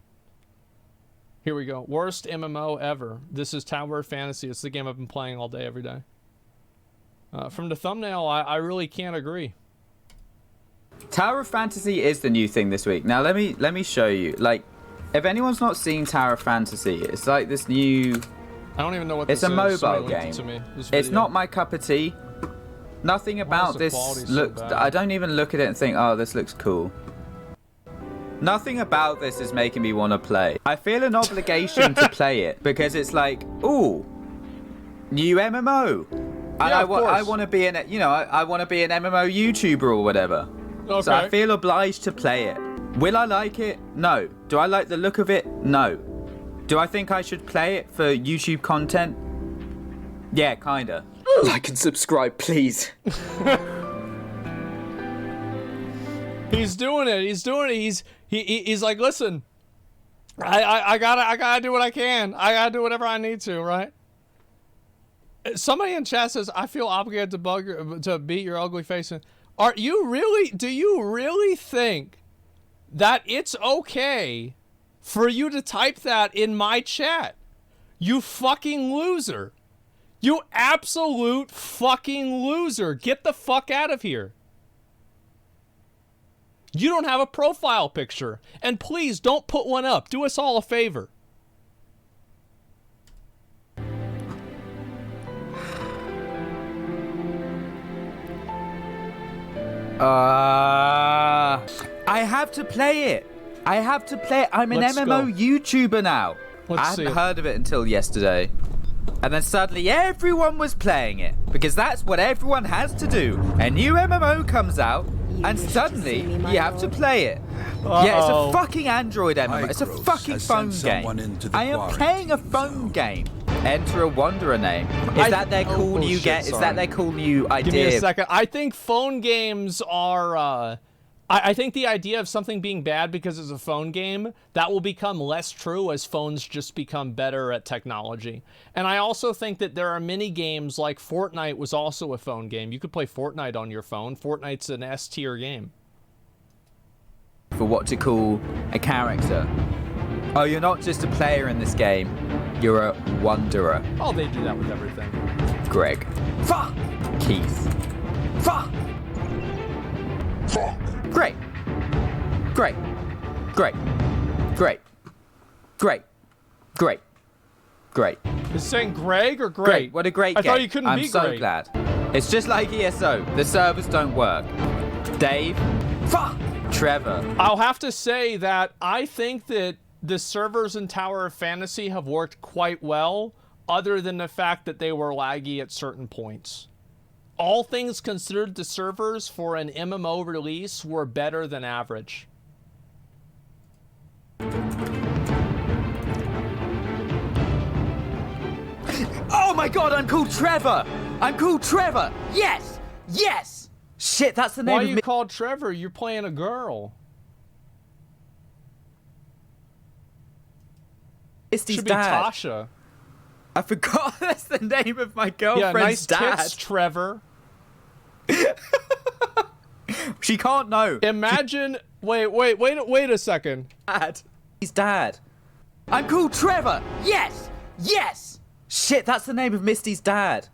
Here we go. Worst MMO ever. This is Tower Fantasy. It's the game I've been playing all day, every day. From the thumbnail, I really can't agree. Tower of Fantasy is the new thing this week. Now let me show you. Like, if anyone's not seen Tower of Fantasy, it's like this new. I don't even know what it's this a is. mobile game. It's not my cup of tea. Nothing about this looks. So I don't even look at it and think, oh, this looks cool. Nothing about this is making me want to play. I feel an obligation to play it because it's like, ooh, new MMO. Yeah, I want to be an, you know, I want to be an MMO YouTuber or whatever. Okay. So I feel obliged to play it. Will I like it? No. Do I like the look of it? No. Do I think I should play it for YouTube content? Yeah, kinda. Like and subscribe, please. He's doing it. He's doing it. He's like, listen, I gotta do what I can. I gotta do whatever I need to, right? Somebody in chat says, I feel obligated to beat your ugly face. Do you really think that it's okay for you to type that in my chat? You fucking loser. You absolute fucking loser. Get the fuck out of here. You don't have a profile picture. And please don't put one up. Do us all a favor. I have to play it. I have to play it. I'm an MMO YouTuber now. I hadn't heard of it until yesterday. And then suddenly everyone was playing it. Because that's what everyone has to do. A new MMO comes out, and suddenly you have to play it. Yeah, it's a fucking Android MMO. It's a fucking phone game. I am playing a phone game. Enter a Wanderer name. Is that their cool new get? Is that their cool new idea? Give me a second. I think phone games are. I think the idea of something being bad because it's a phone game, that will become less true as phones just become better at technology. And I also think that there are many games like Fortnite was also a phone game. You could play Fortnite on your phone. Fortnite's an S-tier game. For what to call a character. Oh, you're not just a player in this game. You're a wanderer. Oh, they do that with everything. Greg. Fuck! Keith. Fuck! Fuck! Great. Great. Great. Great. Great. Great. Great. Is it saying Greg or great? Great. What a great game. I thought you couldn't be great. I'm so glad. It's just like ESO. The servers don't work. Dave. Fuck! Trevor. I'll have to say that I think that the servers in Tower of Fantasy have worked quite well, other than the fact that they were laggy at certain points. All things considered, the servers for an MMO release were better than average. Oh my god, I'm called Trevor! I'm called Trevor! Yes! Yes! Shit, that's the name Why of are you called Trevor? You're playing a girl. Misty's Should be dad. Tasha. I forgot that's the name of my girlfriend's nice dad. Tits, Trevor. She can't know. Imagine. Wait a second. Dad. He's dad. I'm called Trevor. Yes. Yes. Shit, that's the name of Misty's dad.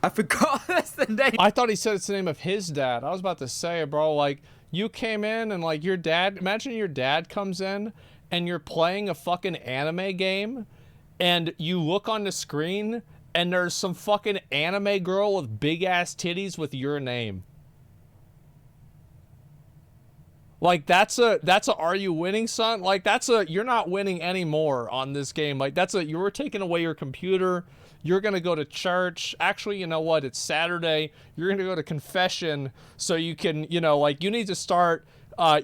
I forgot that's the name. I thought he said it's the name of his dad. I was about to say, bro, like, you came in and, like, your dad, imagine your dad comes in and you're playing a fucking anime game and you look on the screen and there's some fucking anime girl with big ass titties with your name. Like, that's a are you winning, son? Like, you're not winning anymore on this game. Like, you were taking away your computer. You're going to go to church. Actually, you know what? It's Saturday. You're going to go to confession so you can, you know, like, you need to start,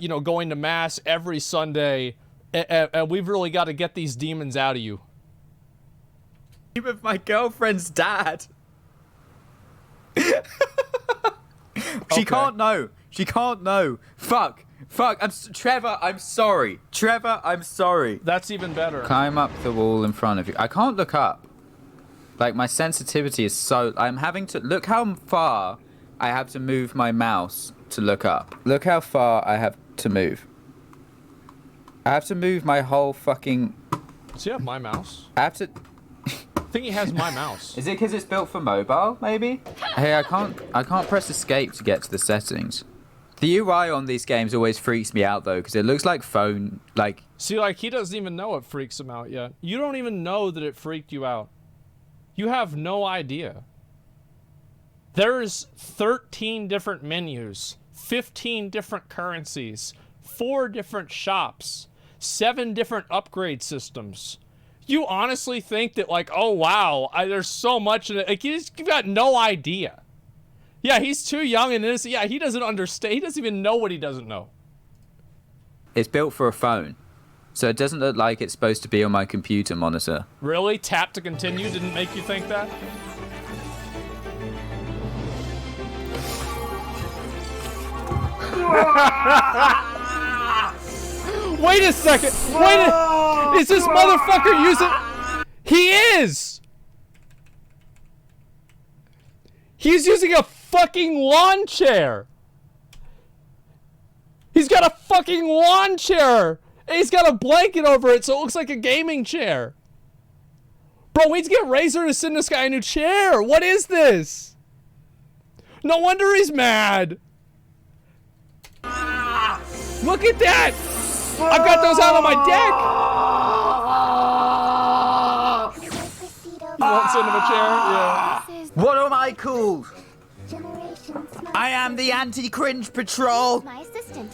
you know, going to mass every Sunday. And we've really got to get these demons out of you. With my girlfriend's dad. She can't know. She can't know. Fuck. Trevor, I'm sorry. Trevor, I'm sorry. That's even better. Climb up the wall in front of you. I can't look up. Like, my sensitivity is so... I'm having to... Look how far I have to move my mouse to look up. Look how far I have to move. I have to move my whole fucking... Does he have my mouse? I have to... I think he has my mouse. Is it because it's built for mobile, maybe? Hey, I can't press escape to get to the settings. The UI on these games always freaks me out, though, because it looks like phone, like... See, like, he doesn't even know it freaks him out yet. You don't even know that it freaked you out. You have no idea. There's 13 different menus, 15 different currencies, 4 different shops, 7 different upgrade systems. You honestly think that, like, oh, wow, there's so much in it. Like, you've got no idea. Yeah, he's too young and innocent. Yeah, he doesn't understand. He doesn't even know what he doesn't know. It's built for a phone, so it doesn't look like it's supposed to be on my computer monitor. Really? Tap to continue didn't make you think that? Wait a second! Is this motherfucker using... He is! He's using a fucking lawn chair! He's got a fucking lawn chair! And he's got a blanket over it so it looks like a gaming chair. Bro, we need to get Razor to send this guy a new chair! What is this? No wonder he's mad! Look at that! I've got those out on my deck! You won't send him a chair? Yeah. What am I called? I am the Anti-Cringe Patrol. My assistant.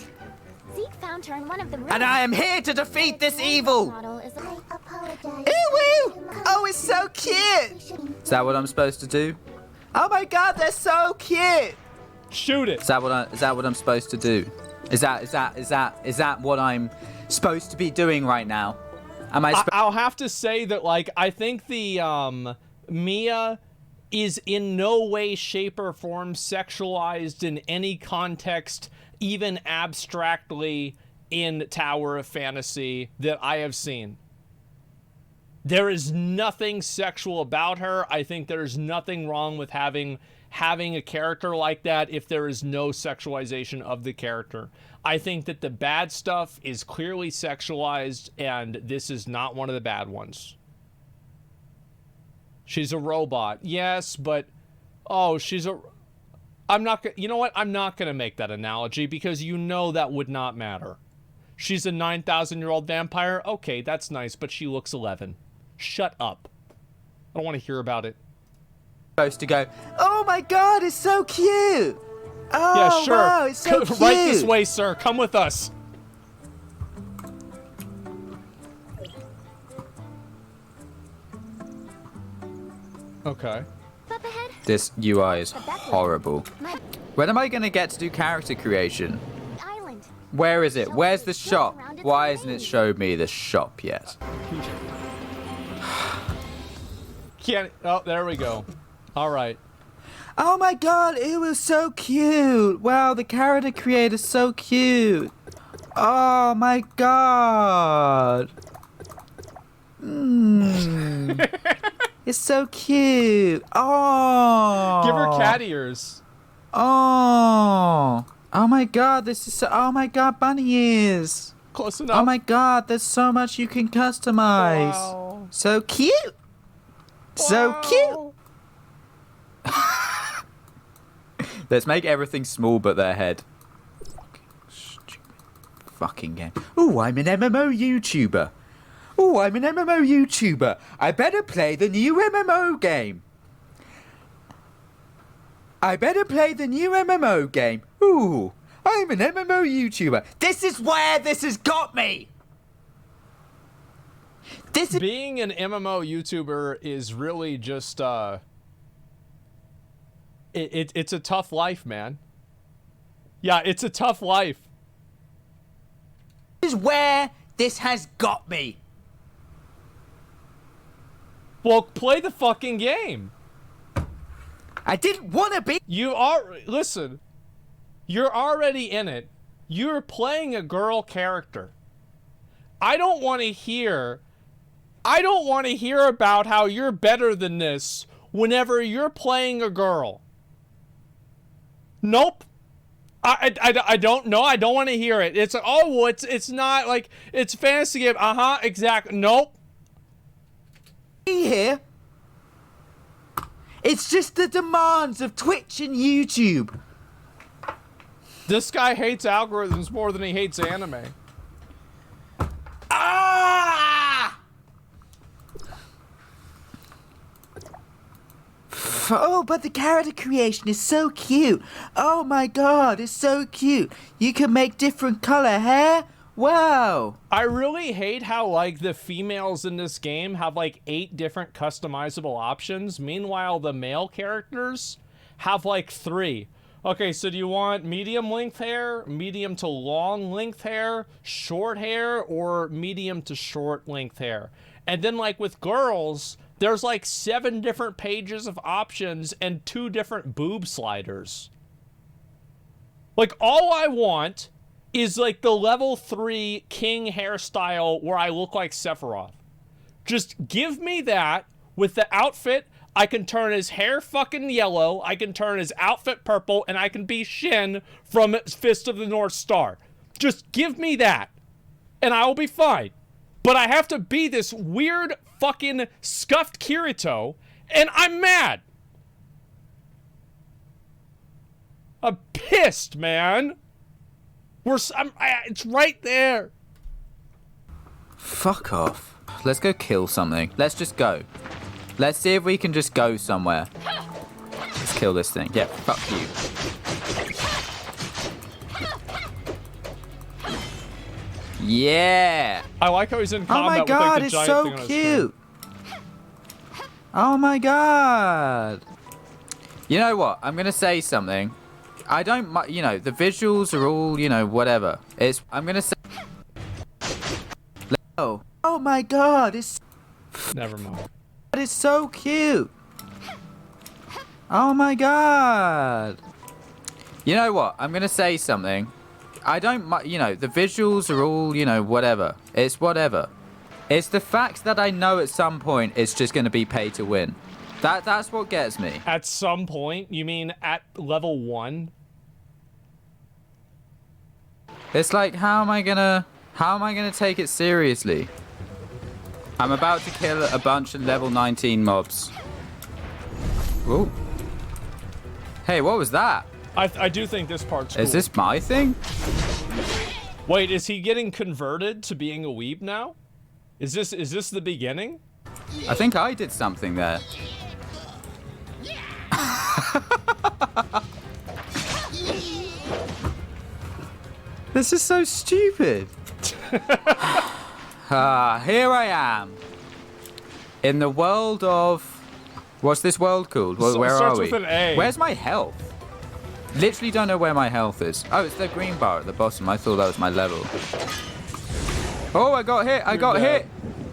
Zeke found her in one of the rooms. And I am here to defeat this evil. Ew, oh, it's so cute. Is that what I'm supposed to do? Oh my God, they're so cute. Shoot it. Is that what I'm supposed to do? Is that what I'm supposed to be doing right now? Am I? I'll have to say that, like, I think the Mia is in no way, shape, or form sexualized in any context, even abstractly, in Tower of Fantasy that I have seen. There is nothing sexual about her. I think there's nothing wrong with having a character like that if there is no sexualization of the character. I think that the bad stuff is clearly sexualized, and this is not one of the bad ones. She's a robot. Yes, but... Oh, she's a... I'm not gonna... You know what? I'm not going to make that analogy because you know that would not matter. She's a 9,000-year-old vampire? Okay, that's nice, but she looks 11. Shut up. I don't want to hear about it. Supposed to go, oh my God, it's so cute. Oh, yeah, sure. Wow, it's so cute. Right this way, sir. Come with us. Okay. This UI is horrible. When am I going to get to do character creation? Where is it? Where's the shop? Why hasn't it showed me the shop yet? Can't... Oh, there we go. All right. Oh my God, it was so cute. Wow, the character creator's so cute. Oh my God. It's so cute. Oh. Give her cat ears. Oh. Oh my God, this is so... Oh my God, bunny ears. Close enough. Oh my God, there's so much you can customize. Wow. So cute. Wow. So cute. Let's make everything small but their head. Stupid fucking game. Ooh, I'm an MMO YouTuber. Ooh, Ooh, I'm an MMO YouTuber. I better play the new MMO game. I better play the new MMO game. Ooh, I'm an MMO YouTuber. This is where this has got me. Being an MMO YouTuber is really just it's a tough life, man. Yeah, it's a tough life. This is where this has got me. Well, play the fucking game. I didn't want to be. Listen. You're already in it. You're playing a girl character. I don't want to hear about how you're better than this whenever you're playing a girl. Nope. I don't know. I don't want to hear it. It's like, oh, well, it's not like it's fantasy game. Exactly. Nope. Here. It's just the demands of Twitch and YouTube. This guy hates algorithms more than he hates anime. Ah! Oh, but the character creation is so cute. Oh my god, it's so cute. You can make different color hair. Wow. I really hate how, like, the females in this game have, like, 8 different customizable options. Meanwhile, the male characters have, like, 3. Okay, so do you want medium length hair, medium to long length hair, short hair, or medium to short length hair? And then, like, with girls, there's, like, 7 different pages of options and 2 different boob sliders. Like, all I want is, like, the level 3 king hairstyle where I look like Zackrawrr. Just give me that with the outfit. I can turn his hair fucking yellow, I can turn his outfit purple, and I can be Shin from Fist of the North Star. Just give me that, and I will be fine. But I have to be this weird fucking scuffed Kirito, and I'm mad. I'm pissed, man. It's right there. Fuck off. Let's go kill something. Let's just go. Let's see if we can just go somewhere. Let's kill this thing. Yeah, fuck you. Yeah. I like how he's in combat. Oh my god, with, like, the it's giant so thing on cute. Oh my god. You know what? I'm gonna say something. I don't, you know, the visuals are all, you know, whatever. I'm gonna say. Oh my god, it's. Never mind. It's so cute. Oh my god. You know what? I'm gonna say something. I don't, you know, the visuals are all, you know, whatever. It's whatever. It's the fact that I know at some point it's just gonna be pay to win. That's what gets me. At some point? You mean at level 1? It's like, how am I gonna take it seriously? I'm about to kill a bunch of level 19 mobs. Ooh. Hey, what was that? I do think this part's cool. Is this my thing? Wait, is he getting converted to being a weeb now? Is this the beginning? I think I did something there. This is so stupid. Here I am. In the world of... What's this world called? Where are we? With an A. Where's my health? Literally don't know where my health is. Oh, it's the green bar at the bottom. I thought that was my level. Oh, I got hit. I got hit.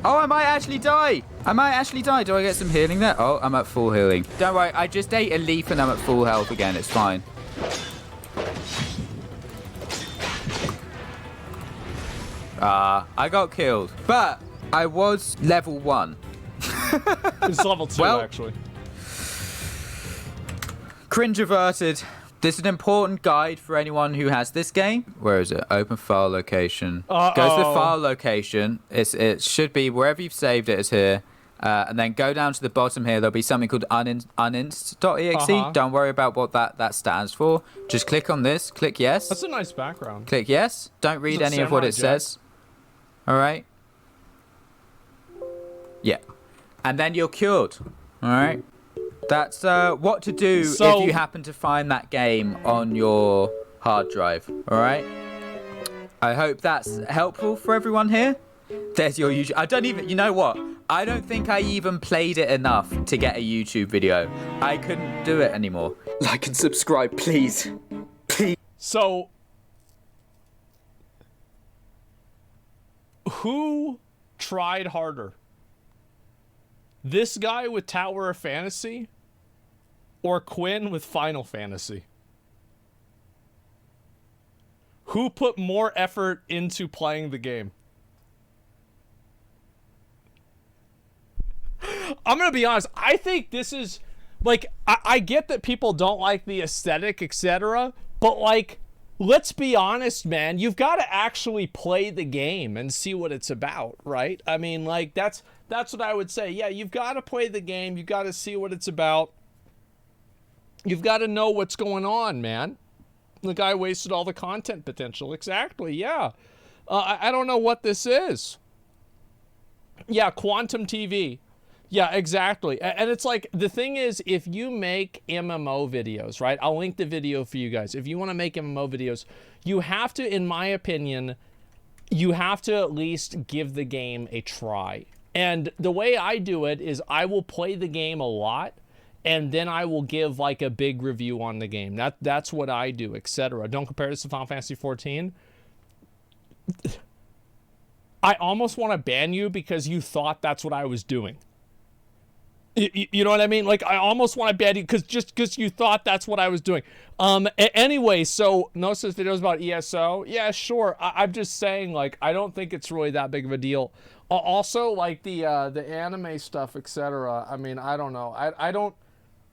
Oh, I might actually die. I might actually die. Do I get some healing there? Oh, I'm at full healing. Don't worry. I just ate a leaf and I'm at full health again. It's fine. I got killed. But I was level 1. It's level 2, actually. Cringe averted. This is an important guide for anyone who has this game. Where is it? Open file location. Go to the file location. It should be wherever you've saved it is here. And then go down to the bottom here. There'll be something called uninst.exe. Don't worry about what that stands for. Just click on this. Click yes. That's a nice background. Click yes. Don't read any of what it says. All right. Yeah. And then you're cured. All right? That's what to do if you happen to find that game on your hard drive. All right? I hope that's helpful for everyone here. There's your YouTube. I don't even, you know what? I don't think I even played it enough to get a YouTube video. I couldn't do it anymore. Like and subscribe, please. Please. So, who tried harder? This guy with Tower of Fantasy or Quinn with Final Fantasy? Who put more effort into playing the game? I'm going to be honest. I think this is, like, I get that people don't like the aesthetic, etc. But, like, let's be honest, man. You've got to actually play the game and see what it's about, right? I mean, like, that's what I would say. Yeah, you've got to play the game. You've got to see what it's about. You've got to know what's going on, man. The guy wasted all the content potential. Exactly, yeah. I don't know what this is. Yeah, Quantum TV. Yeah, exactly. And it's like, the thing is, if you make MMO videos, right? I'll link the video for you guys. If you want to make MMO videos, you have to, in my opinion, you have to at least give the game a try. And the way I do it is I will play the game a lot, and then I will give like a big review on the game. That's what I do, etc. Don't compare this to Final Fantasy 14. I almost want to ban you because you thought that's what I was doing. You know what I mean? Like, I almost want to ban you because you thought that's what I was doing. Anyway, so no such videos about ESO. Yeah, sure. I'm just saying, like, I don't think it's really that big of a deal. Also, like the anime stuff, etc. I mean, I don't know. I don't.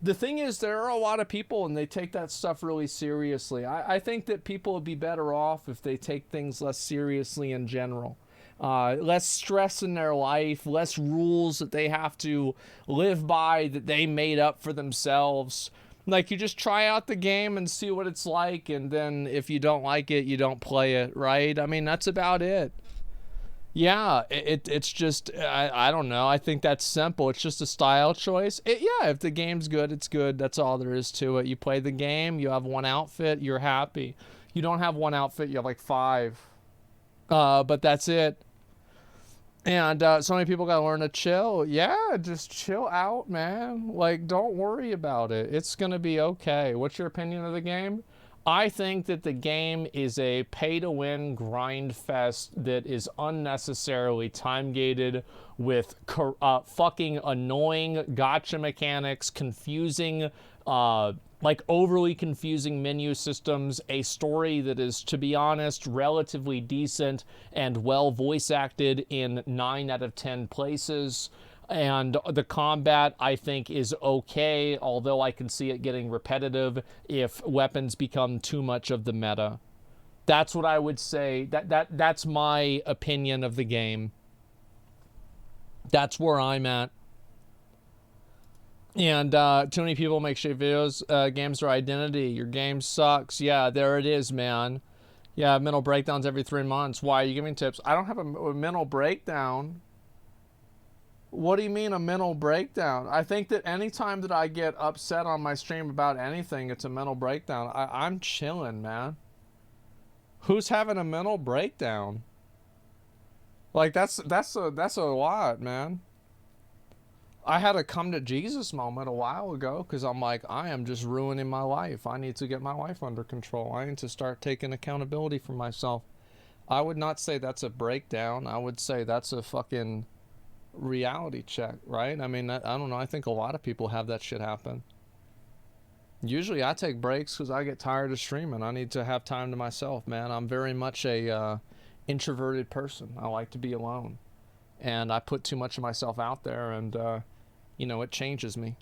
The thing is, there are a lot of people and they take that stuff really seriously. I think that people would be better off if they take things less seriously in general. Less stress in their life, less rules that they have to live by that they made up for themselves. Like, you just try out the game and see what it's like, and then if you don't like it, you don't play it, right? I mean, that's about it. Yeah, it's just, I don't know. I think that's simple. It's just a style choice. Yeah, if the game's good, it's good. That's all there is to it. You play the game, you have one outfit, you're happy. You don't have one outfit, you have like 5. But that's it. And so many people gotta learn to chill. Yeah, just chill out, man. Like, don't worry about it. It's gonna be okay. What's your opinion of the game? I think that the game is a pay-to-win grind fest that is unnecessarily time-gated with fucking annoying gotcha mechanics, confusing, like overly confusing menu systems, a story that is, to be honest, relatively decent and well voice acted in 9 out of 10 places. And the combat, I think, is okay, although I can see it getting repetitive if weapons become too much of the meta. That's what I would say. That's my opinion of the game. That's where I'm at. And too many people make shit videos. Games are identity. Your game sucks. Yeah, there it is, man. Yeah, mental breakdowns every 3 months. Why are you giving tips? I don't have a mental breakdown. What do you mean a mental breakdown? I think that anytime that I get upset on my stream about anything, it's a mental breakdown. I'm chilling, man. Who's having a mental breakdown? Like, that's a lot, man. I had a come to Jesus moment a while ago because I'm like, I am just ruining my life. I need to get my life under control. I need to start taking accountability for myself. I would not say that's a breakdown. I would say that's a fucking reality check, right? I mean, I don't know. I think a lot of people have that shit happen. Usually I take breaks because I get tired of streaming. I need to have time to myself, man. I'm very much a introverted person. I like to be alone. And I put too much of myself out there, and you know, it changes me.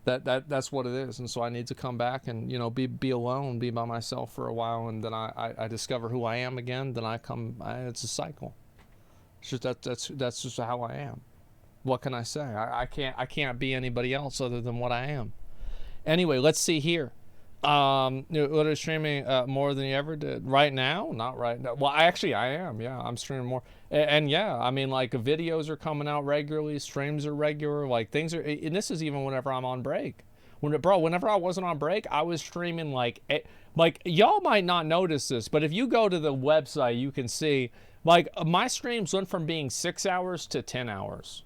That's what it is. And so I need to come back and, you know, be alone, be by myself for a while, and then I discover who I am again. Then it's a cycle. It's just that's just how I am. What can I say? I can't be anybody else other than what I am. Anyway, let's see here. What are streaming more than you ever did? Right now? Not right now. Well, I am. Yeah, I'm streaming more. And yeah, I mean, like videos are coming out regularly, streams are regular, like things are. And this is even whenever I'm on break. Whenever I wasn't on break, I was streaming like y'all might not notice this, but if you go to the website, you can see like my streams went from being 6 hours to 10 hours.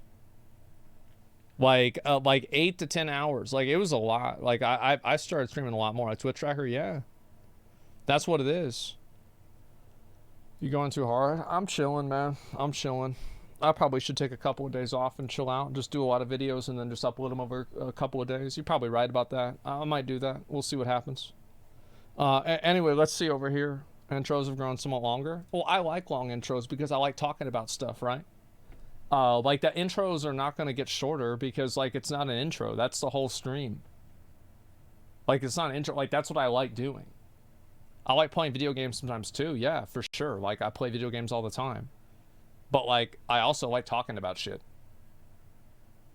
Like 8 to 10 hours. Like it was a lot. Like I started streaming a lot more. Twitch tracker, yeah. That's what it is. You going too hard? I'm chilling, man. I'm chilling. I probably should take a couple of days off and chill out. Just do a lot of videos and then just upload them over a couple of days. You're probably right about that. I might do that. We'll see what happens. Anyway, let's see over here. Intros have grown somewhat longer. Well, I like long intros because I like talking about stuff, right? Like the intros are not going to get shorter because like it's not an intro. That's the whole stream. Like it's not an intro. Like that's what I like doing. I like playing video games sometimes too. Yeah, for sure. Like I play video games all the time. But like I also like talking about shit.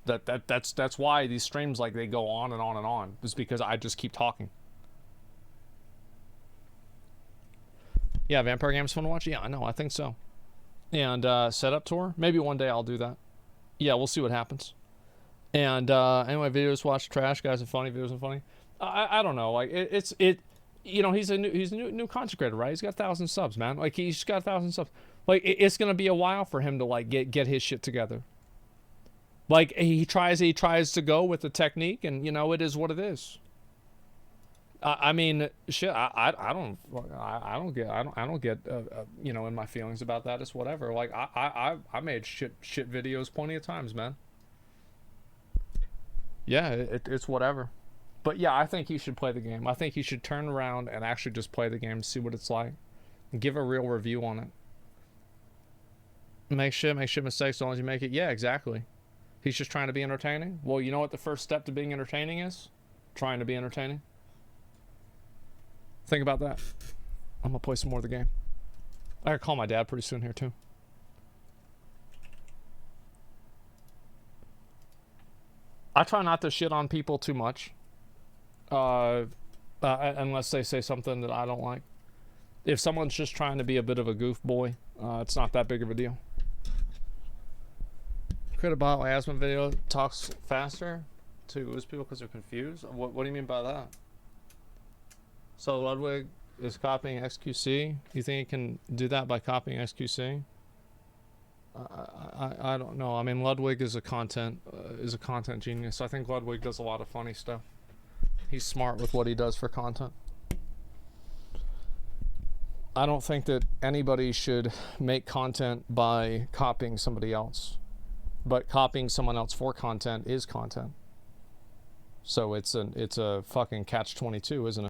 That's why these streams like they go on and on and on. Is because I just keep talking. Yeah, Vampire Games fun to watch? Yeah, I know. I think so. And setup tour? Maybe one day I'll do that. Yeah, we'll see what happens. And anyway, videos watch trash guys are funny. Videos are funny. I don't know. Like it's you know, he's a new content creator, right? He's got 1,000 subs, man. Like he's got 1,000 subs. Like it's gonna be a while for him to like get his shit together. Like he tries to go with the technique, and you know it is what it is. I mean, shit. I don't get you know, in my feelings about that. It's whatever. Like I made shit videos plenty of times, man. Yeah, it's whatever. But yeah, I think he should play the game. I think he should turn around and actually just play the game, see what it's like, and give a real review on it. Make shit mistakes as long as you make it. Yeah, exactly. He's just trying to be entertaining. Well, you know what the first step to being entertaining is? Trying to be entertaining. Think about that. I'm gonna play some more of the game. I gotta call my dad pretty soon here too. I try not to shit on people too much. Unless they say something that I don't like. If someone's just trying to be a bit of a goof boy, it's not that big of a deal. Could have bought my Asmongold video talks faster to lose people because they're confused. What do you mean by that? So Ludwig is copying XQC. You think he can do that by copying XQC? I don't know. I mean, Ludwig is a content genius. I think Ludwig does a lot of funny stuff. He's smart with what he does for content. I don't think that anybody should make content by copying somebody else, but copying someone else for content is content. So it's a fucking catch-22, isn't it?